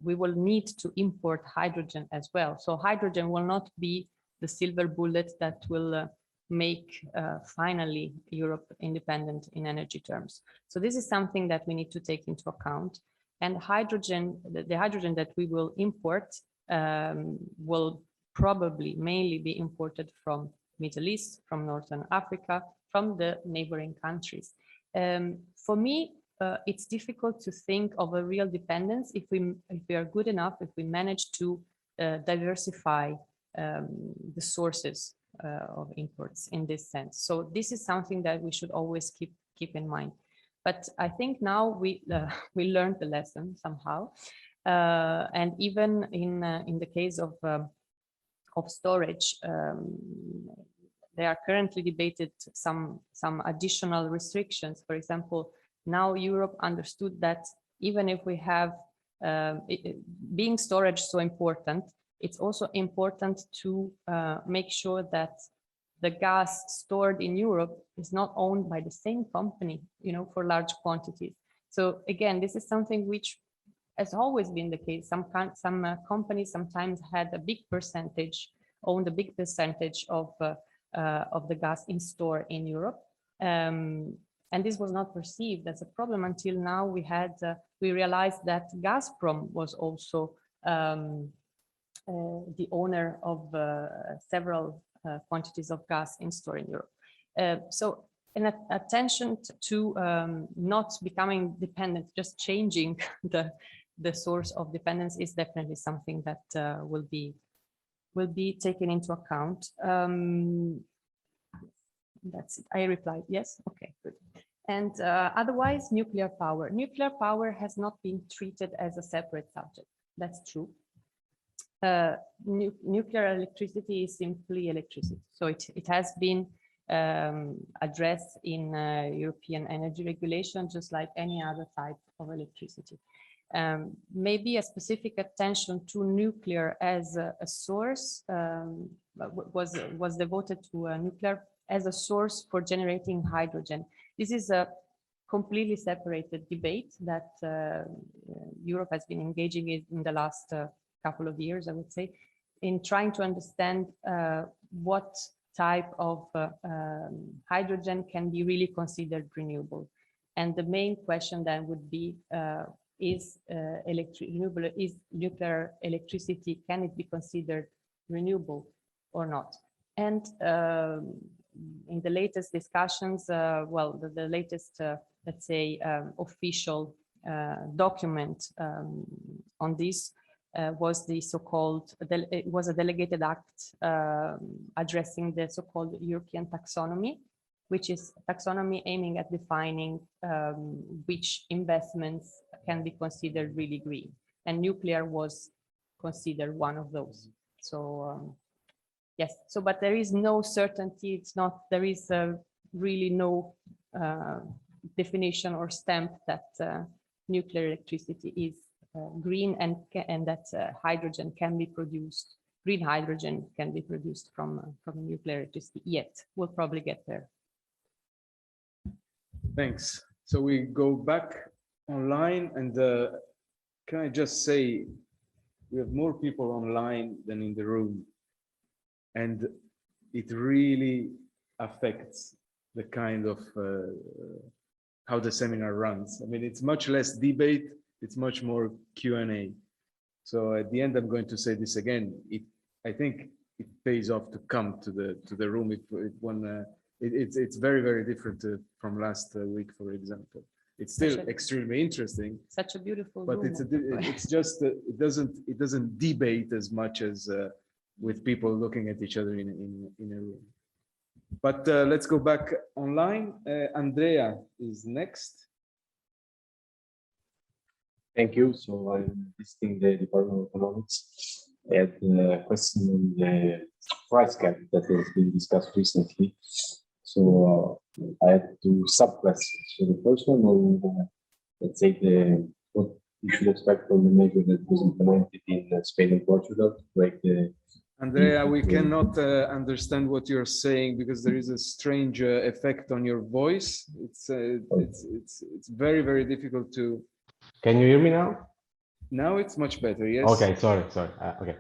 we will need to import hydrogen as well. So hydrogen will not be the silver bullet that will make finally Europe independent in energy terms. So this is something that we need to take into account. And hydrogen, the hydrogen that we will import will probably mainly be imported from Middle East, from Northern Africa, from the neighboring countries. For me, it's difficult to think of a real dependence if we are good enough, if we manage to diversify the sources of imports in this sense. So this is something that we should always keep in mind. But I think now we learned the lesson somehow, and even in the case of storage, they are currently debated some additional restrictions. For example, now Europe understood that even if we have being storage so important, it's also important to make sure that the gas stored in Europe is not owned by the same company, for large quantities. So again, this is something which has always been the case. Some companies sometimes had a big percentage, owned a big percentage of the gas in store in Europe. And this was not perceived as a problem until now. We realized that Gazprom was also the owner of several quantities of gas in store in Europe. So an attention to not becoming dependent, just changing the source of dependence is definitely something that will be taken into account. That's it. I replied, yes. Okay, good. And otherwise, nuclear power. Nuclear power has not been treated as a separate subject. That's true. Nuclear electricity is simply electricity. So it has been addressed in European energy regulation, just like any other type of electricity. Maybe a specific attention to nuclear as a source was devoted to nuclear as a source for generating hydrogen. This is a completely separated debate that Europe has been engaging in the last couple of years, I would say, in trying to understand what type of hydrogen can be really considered renewable. And the main question then would be, is nuclear electricity, can it be considered renewable or not? And in the latest discussions, well, the latest, let's say, official document on this was the so-called, it was a delegated act addressing the so-called European taxonomy, which is taxonomy aiming at defining which investments can be considered really green. And nuclear was considered one of those. So yes, so but there is no certainty, it's not, there is really no definition or stamp that nuclear electricity is green and that hydrogen can be produced, green hydrogen can be produced from nuclear electricity yet. We'll probably get there. Thanks. So we go back online, and can I just say, we have more people online than in the room, and it really affects the kind of how the seminar runs. I mean, it's much less debate, it's much more Q&A. So at the end, I'm going to say this again. I think it pays off to come to the room if one. It's very, very different from last week, for example. It's still extremely interesting. Such a beautiful but room. it's just it doesn't debate as much as with people looking at each other in a room. But let's go back online. Andrea is next. Thank you. So I'm visiting the Department of Economics. I had a question on the price cap that has been discussed recently. So I had two sub-questions. So the first one on, let's say, what you should expect from the measure that was implemented in Spain and Portugal to break the... Andrea, we cannot understand what you're saying because there is a strange effect on your voice. It's very, very difficult to... Can you hear me now? Now it's much better, yes. Okay, sorry. Okay,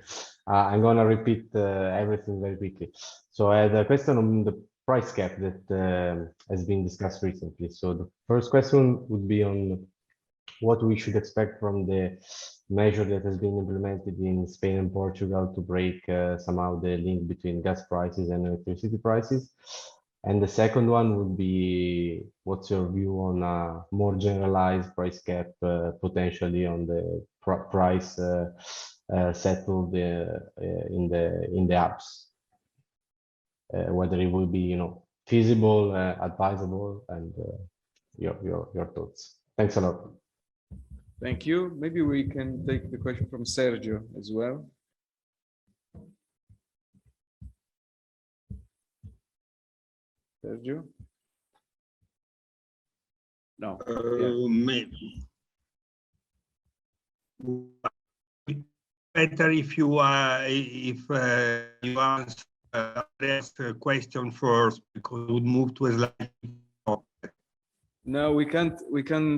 I'm gonna repeat everything very quickly. So I had a question on the price cap that has been discussed recently. So the first question would be on what we should expect from the measure that has been implemented in Spain and Portugal to break somehow the link between gas prices and electricity prices. And the second one would be, what's your view on a more generalized price cap potentially on the price settled in the apps? Whether it will be, feasible, advisable, and your thoughts. Thanks a lot. Thank you. Maybe we can take the question from Sergio as well. Sergio? No. Maybe. Better if you answer the question first, because we would move to a slide. No, we can't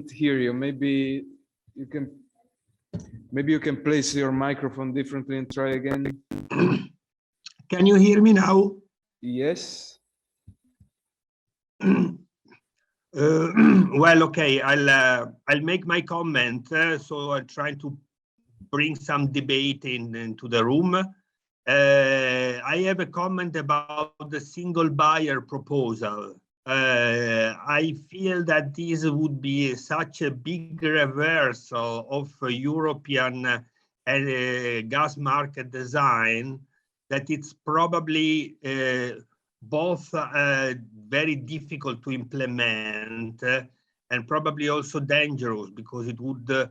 hear you. Maybe you can place your microphone differently and try again. Can you hear me now? Yes. Well, okay, I'll make my comment. So I'll try to bring some debate into the room. I have a comment about the single buyer proposal. I feel that this would be such a big reversal of European gas market design that it's probably both very difficult to implement and probably also dangerous, because it would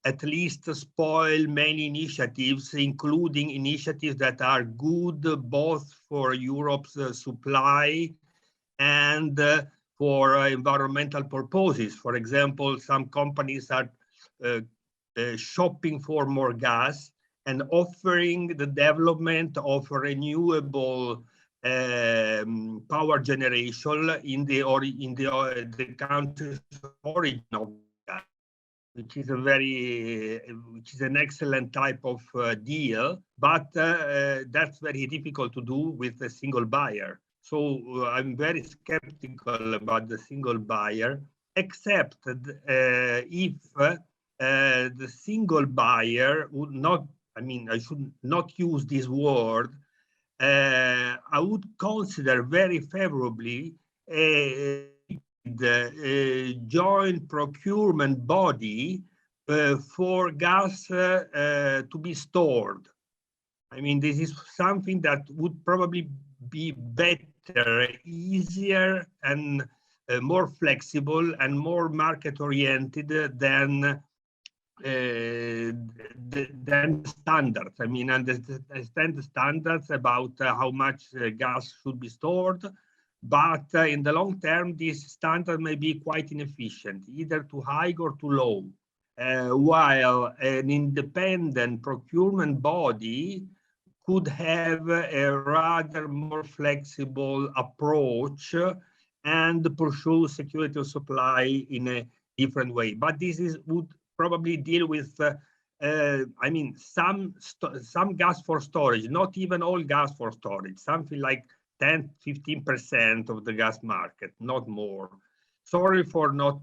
at least spoil many initiatives, including initiatives that are good both for Europe's supply and for environmental purposes. For example, some companies are shopping for more gas and offering the development of renewable power generation in the country's origin of gas, which is an excellent type of deal, but that's very difficult to do with a single buyer. So I'm very skeptical about the single buyer, except if the single buyer would not, I mean, I should not use this word, I would consider very favorably the joint procurement body for gas to be stored. I mean, this is something that would probably be better, easier, and more flexible and more market-oriented than standards. I mean, understand the standards about how much gas should be stored, but in the long term, this standard may be quite inefficient, either too high or too low. While an independent procurement body could have a rather more flexible approach and pursue security of supply in a different way. But this would probably deal with, I mean, some gas for storage, not even all gas for storage, something like 10–15% of the gas market, not more. Sorry for not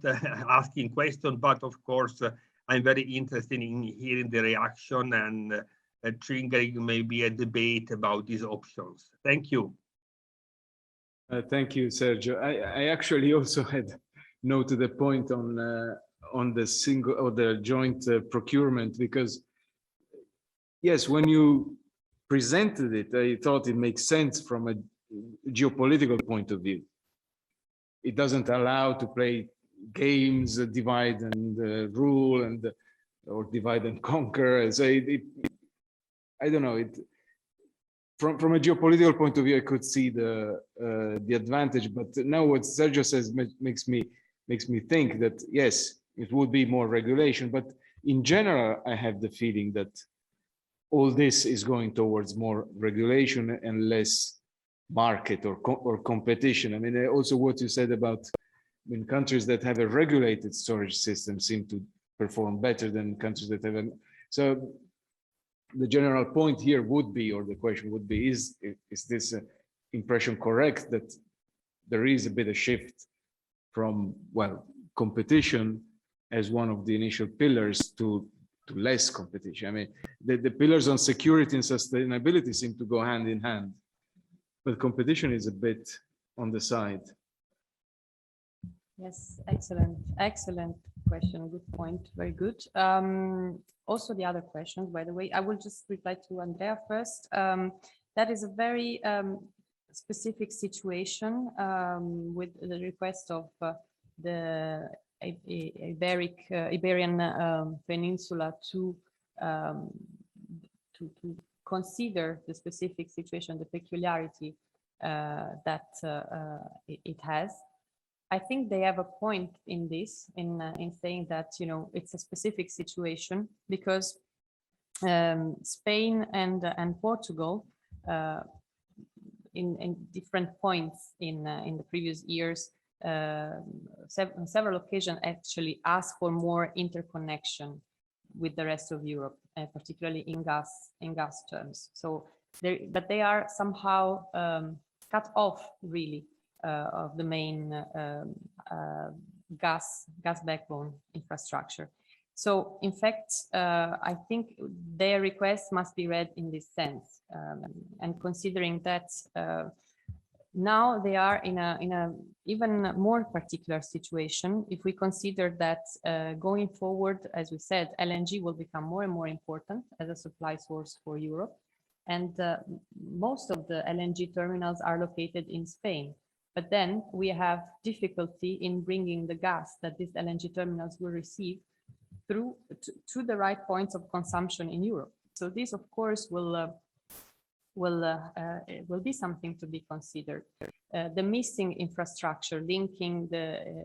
asking questions, but of course, I'm very interested in hearing the reaction and triggering maybe a debate about these options. Thank you. Thank you, Sergio. I actually also had noted a point on the single or the joint procurement, because yes, when you presented it, I thought it makes sense from a geopolitical point of view. It doesn't allow to play games, divide and rule, and or divide and conquer. So I don't know. From a geopolitical point of view, I could see the advantage. But now what Sergio says makes me think that yes, it would be more regulation. But in general, I have the feeling that all this is going towards more regulation and less market or competition. I mean, also what you said about when countries that have a regulated storage system seem to perform better than countries that haven't. So the general point here would be, or the question would be, is this impression correct, that there is a bit of shift from, well, competition as one of the initial pillars to less competition? I mean, the pillars on security and sustainability seem to go hand in hand, but competition is a bit on the side. Yes, excellent question. Good point. Very good. Also, the other questions, by the way, I will just reply to Andrea first. That is a very specific situation with the request of the Iberian Peninsula to consider the specific situation, the peculiarity that it has. I think they have a point in this, in saying that, you know, it's a specific situation because Spain and Portugal, in different points in the previous years, on several occasions actually asked for more interconnection with the rest of Europe, particularly in gas terms. So, but they are somehow cut off, really, of the main gas backbone infrastructure. So, in fact, I think their request must be read in this sense, and considering that now they are in a even more particular situation. If we consider that going forward, as we said, LNG will become more and more important as a supply source for Europe, and most of the LNG terminals are located in Spain. But then we have difficulty in bringing the gas that these LNG terminals will receive through to the right points of consumption in Europe. So this, of course, will be something to be considered. The missing infrastructure linking the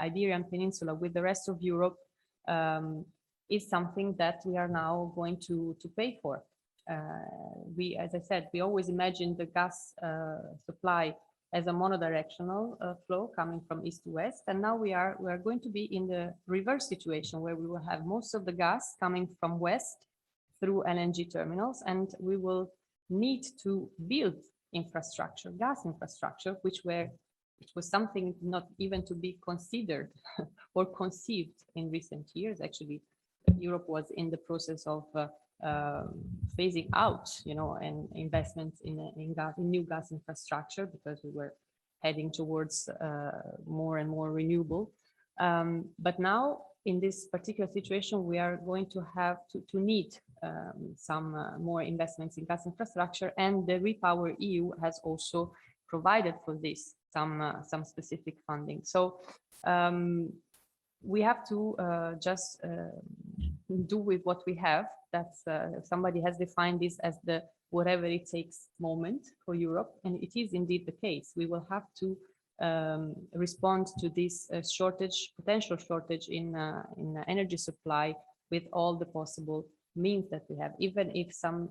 Iberian Peninsula with the rest of Europe is something that we are now going to pay for. As I said, we always imagined the gas supply as a monodirectional flow coming from east to west, and now we are going to be in the reverse situation where we will have most of the gas coming from west through LNG terminals, and we will need to build infrastructure, gas infrastructure, which was something not even to be considered or conceived in recent years. Actually, Europe was in the process of phasing out, and investments in new gas infrastructure because we were heading towards more and more renewable. But now, in this particular situation, we are going to have to need some more investments in gas infrastructure, and the RePower EU has also provided for this some specific funding. So we have to just do with what we have. That's somebody has defined this as the whatever it takes moment for Europe, and it is indeed the case. We will have to respond to this potential shortage in energy supply with all the possible means that we have, even if some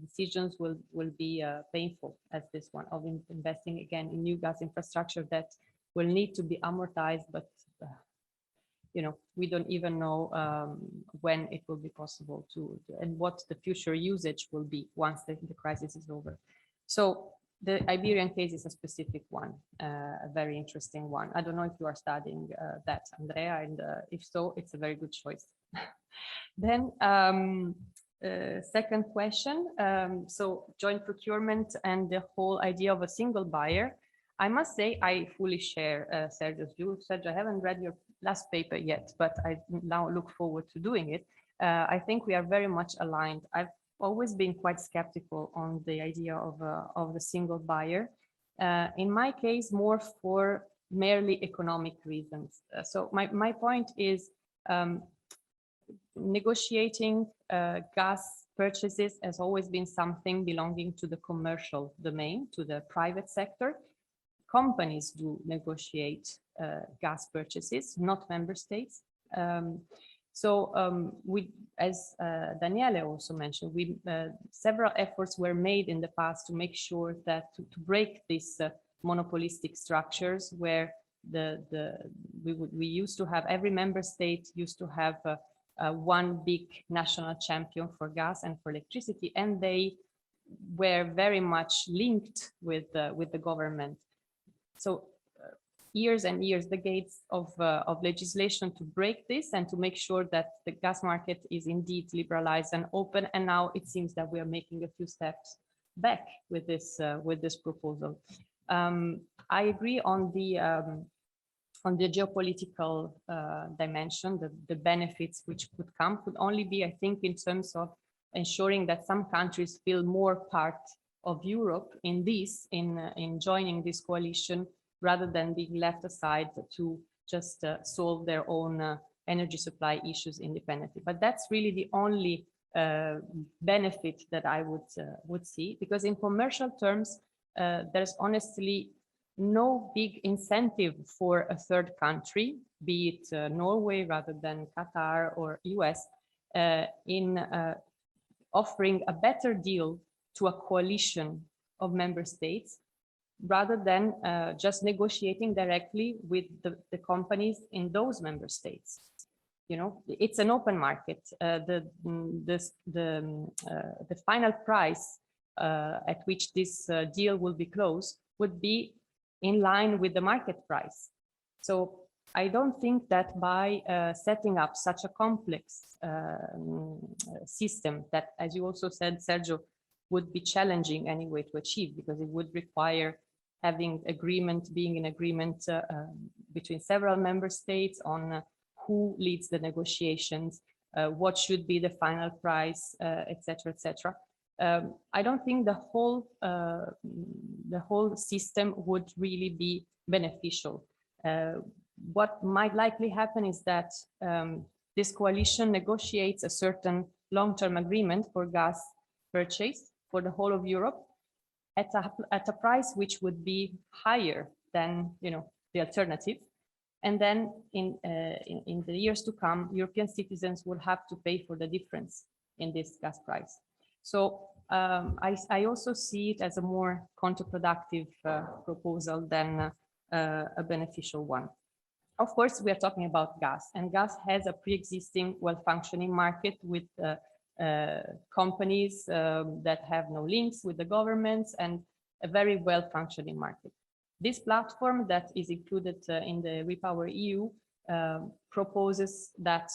decisions will be painful, as this one of investing again in new gas infrastructure that will need to be amortized, but we don't even know when it will be possible and what the future usage will be once the crisis is over. So the Iberian case is a specific one, a very interesting one. I don't know if you are studying that, Andrea, and if so, it's a very good choice. Then second question, so joint procurement and the whole idea of a single buyer. I must say I fully share Sergio's view. Sergio, I haven't read your last paper yet, but I now look forward to doing it. I think we are very much aligned. I've always been quite skeptical on the idea of the single buyer. In my case, more for merely economic reasons. So my point is negotiating gas purchases has always been something belonging to the commercial domain, to the private sector. Companies do negotiate gas purchases, not member states. As Daniele also mentioned, several efforts were made in the past to make sure that to break these monopolistic structures where we used to have, every member state used to have one big national champion for gas and for electricity, and they were very much linked with the government. So years and years, decades of legislation to break this and to make sure that the gas market is indeed liberalized and open. And now it seems that we are making a few steps back with this proposal. I agree on the geopolitical dimension. The benefits which could only be, I think, in terms of ensuring that some countries feel more part of Europe in joining this coalition, rather than being left aside to just solve their own energy supply issues independently. But that's really the only benefit that I would see, because in commercial terms, there's honestly no big incentive for a third country, be it Norway rather than Qatar or US, in offering a better deal to a coalition of member states, rather than just negotiating directly with the companies in those member states. It's an open market. The final price at which this deal will be closed would be in line with the market price. So I don't think that by setting up such a complex system that, as you also said, Sergio, would be challenging anyway to achieve, because it would require having being in agreement between several member states on who leads the negotiations, what should be the final price, etc., etc. I don't think the whole system would really be beneficial. what might likely happen is that this coalition negotiates a certain long-term agreement for gas purchase for the whole of Europe at a price which would be higher than the alternative. And then in the years to come, European citizens will have to pay for the difference in this gas price. So I also see it as a more counterproductive proposal than a beneficial one. Of course, we are talking about gas, and gas has a pre-existing well-functioning market with companies that have no links with the governments and a very well-functioning market. This platform that is included in the RePower EU proposes that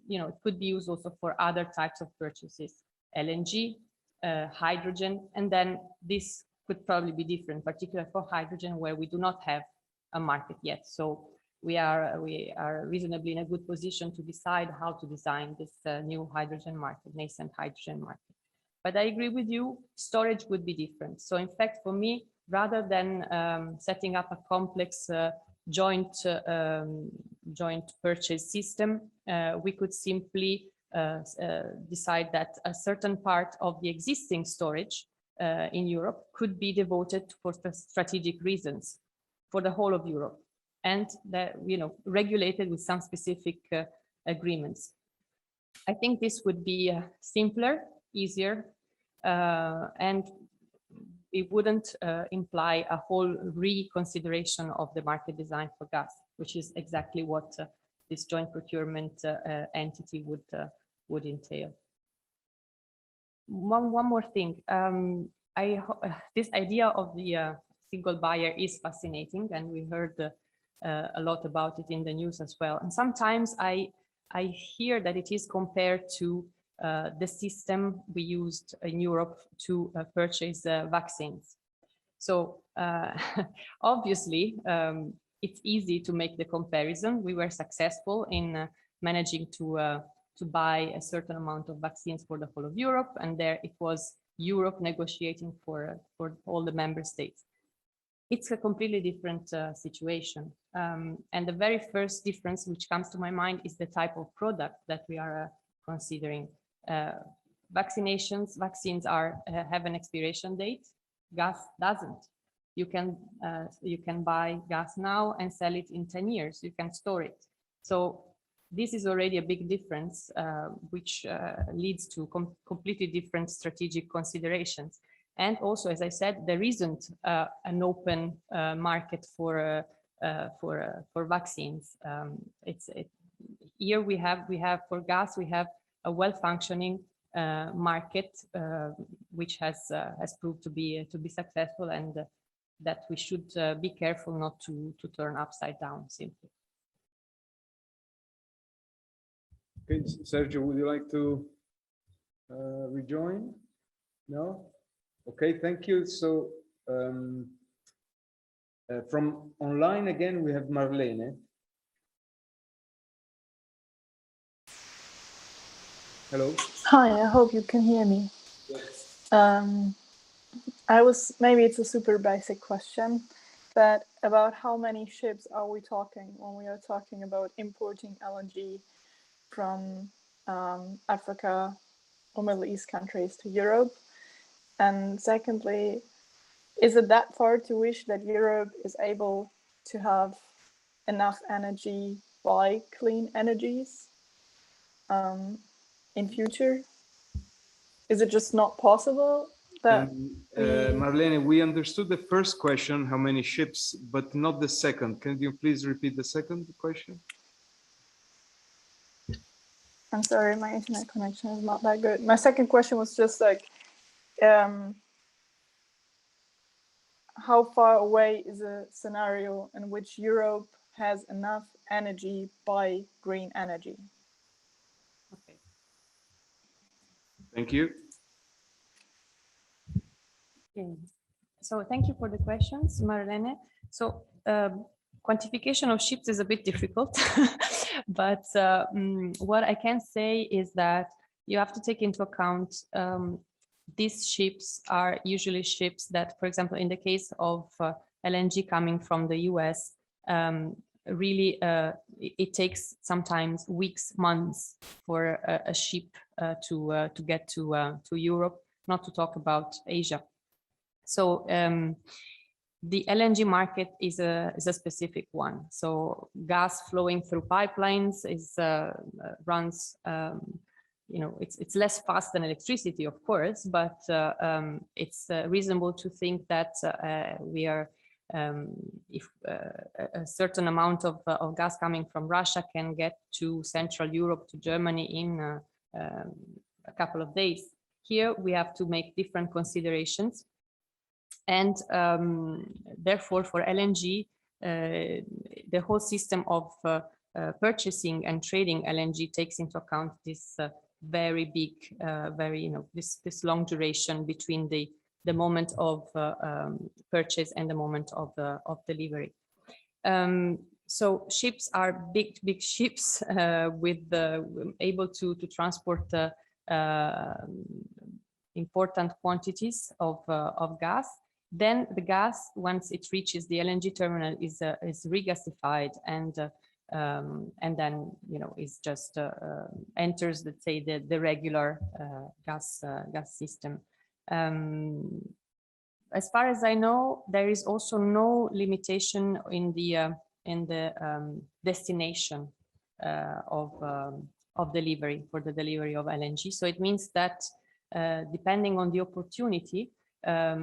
it could be used also for other types of purchases, LNG, hydrogen, and then this could probably be different, particularly for hydrogen, where we do not have a market yet. So we are reasonably in a good position to decide how to design this new hydrogen market, nascent hydrogen market. But I agree with you, storage would be different. So in fact, for me, rather than setting up a complex joint purchase system, we could simply decide that a certain part of the existing storage in Europe could be devoted for strategic reasons for the whole of Europe, and that regulated with some specific agreements. I think this would be simpler, easier, and it wouldn't imply a whole reconsideration of the market design for gas, which is exactly what this joint procurement entity would entail. One more thing, this idea of the single buyer is fascinating, and we heard a lot about it in the news as well. And sometimes I hear that it is compared to the system we used in Europe to purchase vaccines. So obviously, it's easy to make the comparison. We were successful in managing to buy a certain amount of vaccines for the whole of Europe, and there it was Europe negotiating for all the member states. It's a completely different situation. And the very first difference which comes to my mind is the type of product that we are considering. Vaccines have an expiration date. Gas doesn't. You can buy gas now and sell it in 10 years. You can store it. So this is already a big difference, which leads to completely different strategic considerations. And also, as I said, there isn't an open market for vaccines. Here we have for gas, we have a well-functioning market, which has proved to be successful, and that we should be careful not to turn upside down simply. Okay, Sergio, would you like to rejoin? No? Okay, thank you. So from online again, we have Marlene. Hello. Hi, I hope you can hear me. Yes. Maybe it's a super basic question, but about how many ships are we talking when we are talking about importing LNG from Africa or Middle East countries to Europe? And secondly, is it that far to wish that Europe is able to have enough energy by clean energies in future? Is it just not possible? Marlene, we understood the first question, how many ships, but not the second. Can you please repeat the second question? I'm sorry, my internet connection is not that good. My second question was just like, how far away is a scenario in which Europe has enough energy by green energy? Okay. Thank you. Okay. So thank you for the questions, Marlene. So quantification of ships is a bit difficult, but what I can say is that you have to take into account these ships are usually ships that, for example, in the case of LNG coming from the US, really it takes sometimes weeks, months for a ship to get to Europe, not to talk about Asia. So the LNG market is a specific one. So gas flowing through pipelines runs, it's less fast than electricity, of course, but it's reasonable to think that if a certain amount of gas coming from Russia can get to Central Europe, to Germany in a couple of days. Here we have to make different considerations. And therefore, for LNG, the whole system of purchasing and trading LNG takes into account this very big, this long duration between the moment of purchase and the moment of delivery. So ships are big ships with able to transport important quantities of gas. Then the gas, once it reaches the LNG terminal, is regasified and then is just enters, let's say, the regular gas system. As far as I know, there is also no limitation in the destination of delivery, for the delivery of LNG. So it means that depending on the opportunity, a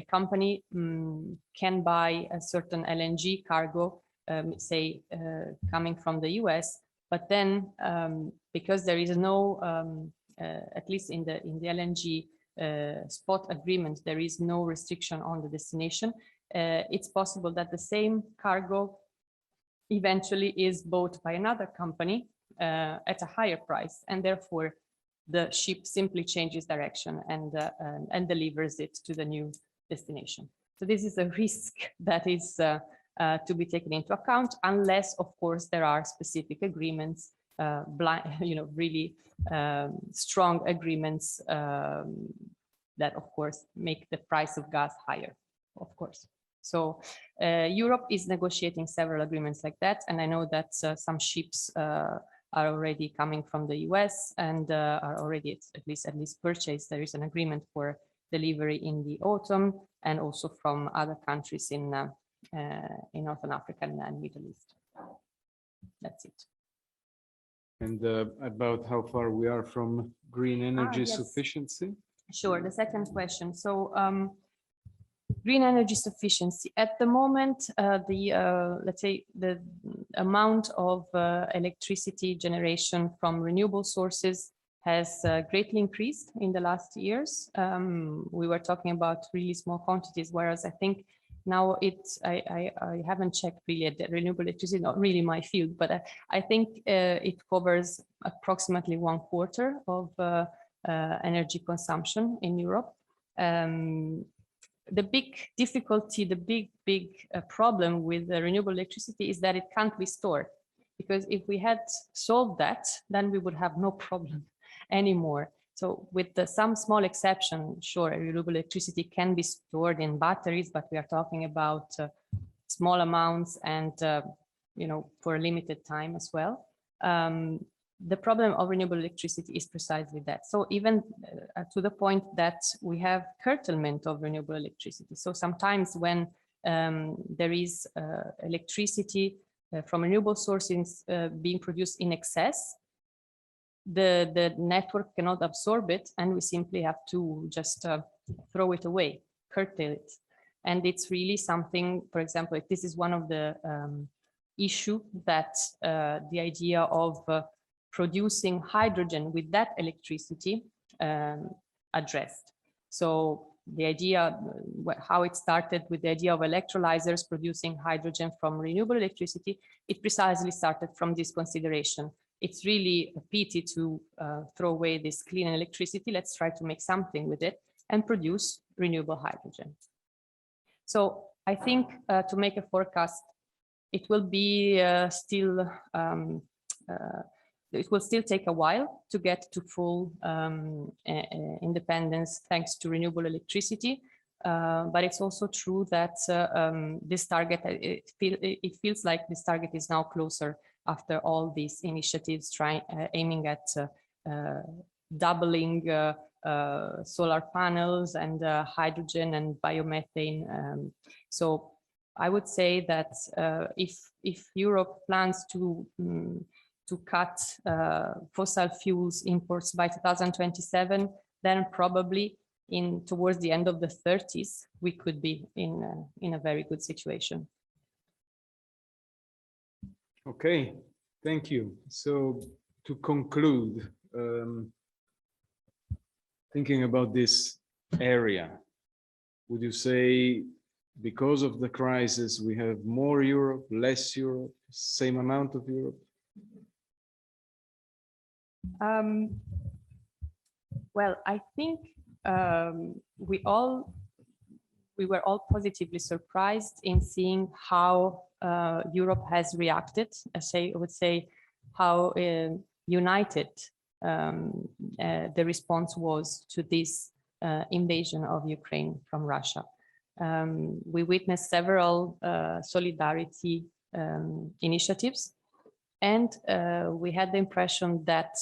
company can buy a certain LNG cargo, say coming from the US, but then because there is no, at least in the LNG spot agreement, there is no restriction on the destination. It's possible that the same cargo eventually is bought by another company at a higher price, and therefore the ship simply changes direction and delivers it to the new destination. So this is a risk that is to be taken into account, unless, of course, there are specific agreements, really strong agreements that, of course, make the price of gas higher, of course. So Europe is negotiating several agreements like that, and I know that some ships are already coming from the US and are already at least purchased. There is an agreement for delivery in the autumn, and also from other countries in Northern Africa and Middle East. That's it. And about how far we are from green energy sufficiency? Sure, the second question. So green energy sufficiency. At the moment, let's say the amount of electricity generation from renewable sources has greatly increased in the last years. We were talking about really small quantities, whereas I think now I haven't checked really at the renewable electricity, not really my field, but I think it covers approximately 1/4 of energy consumption in Europe. The big difficulty, the big problem with the renewable electricity is that it can't be stored, because if we had solved that, then we would have no problem anymore. So with some small exception, sure, renewable electricity can be stored in batteries, but we are talking about small amounts and for a limited time as well. The problem of renewable electricity is precisely that. So even to the point that we have curtailment of renewable electricity. So sometimes when there is electricity from renewable sources being produced in excess, the network cannot absorb it, and we simply have to just throw it away, curtail it. And it's really something, for example, this is one of the issue that the idea of producing hydrogen with that electricity addressed. So the idea, how it started with the idea of electrolyzers producing hydrogen from renewable electricity, it precisely started from this consideration. It's really a pity to throw away this clean electricity. Let's try to make something with it and produce renewable hydrogen. So I think to make a forecast, it will be it will still take a while to get to full independence thanks to renewable electricity. But it's also true that this target, it feels like this target is now closer after all these initiatives aiming at doubling solar panels and hydrogen and biomethane. So I would say that if Europe plans to cut fossil fuels imports by 2027, then probably towards the end of the 30s, we could be in a very good situation. Okay, thank you. So to conclude, thinking about this area, would you say because of the crisis, we have more Europe, less Europe, same amount of Europe? Well, I think we were all positively surprised in seeing how Europe has reacted. I would say how united the response was to this invasion of Ukraine from Russia. We witnessed several solidarity initiatives, and we had the impression that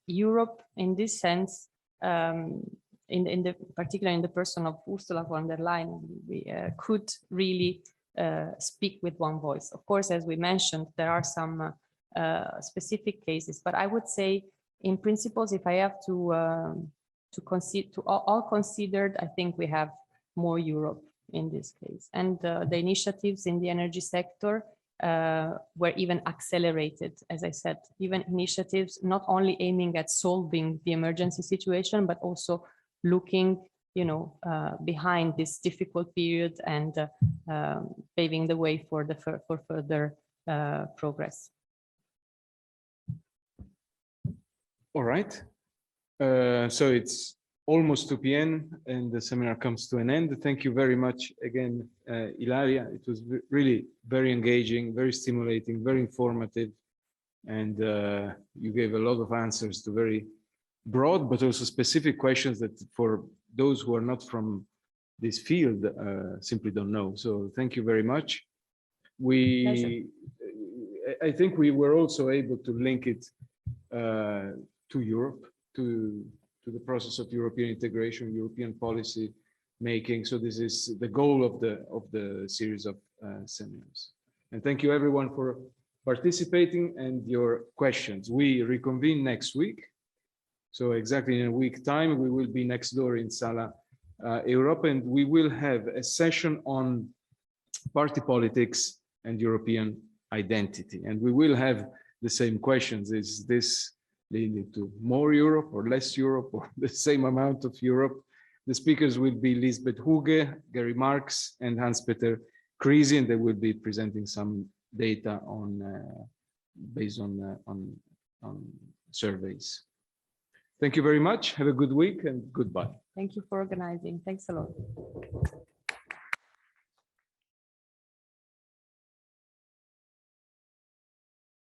Europe, in this sense, particularly in the person of Ursula von der Leyen, we could really speak with one voice. Of course, as we mentioned, there are some specific cases, but I would say, in principles, if I have to all considered, I think we have more Europe in this case, and the initiatives in the energy sector were even accelerated, as I said, even initiatives not only aiming at solving the emergency situation, but also looking, behind this difficult period and paving the way for further progress. All right. So it's almost 2 p.m. and the seminar comes to an end. Thank you very much again, Ilaria. It was really very engaging, very stimulating, very informative. And you gave a lot of answers to very broad, but also specific questions that for those who are not from this field simply don't know. So thank you very much. I think we were also able to link it to Europe, to the process of European integration, European policy making. So this is the goal of the series of seminars. And thank you everyone for participating and your questions. We reconvene next week. So exactly in a week's time, we will be next door in Sala Europa, and we will have a session on party politics and European identity. And we will have the same questions. Is this leading to more Europe or less Europe or the same amount of Europe? The speakers will be Lisbeth Huge, Gary Marks, and Hans-Peter Krisi, and they will be presenting some data based on surveys. Thank you very much. Have a good week and goodbye. Thank you for organizing. Thanks a lot.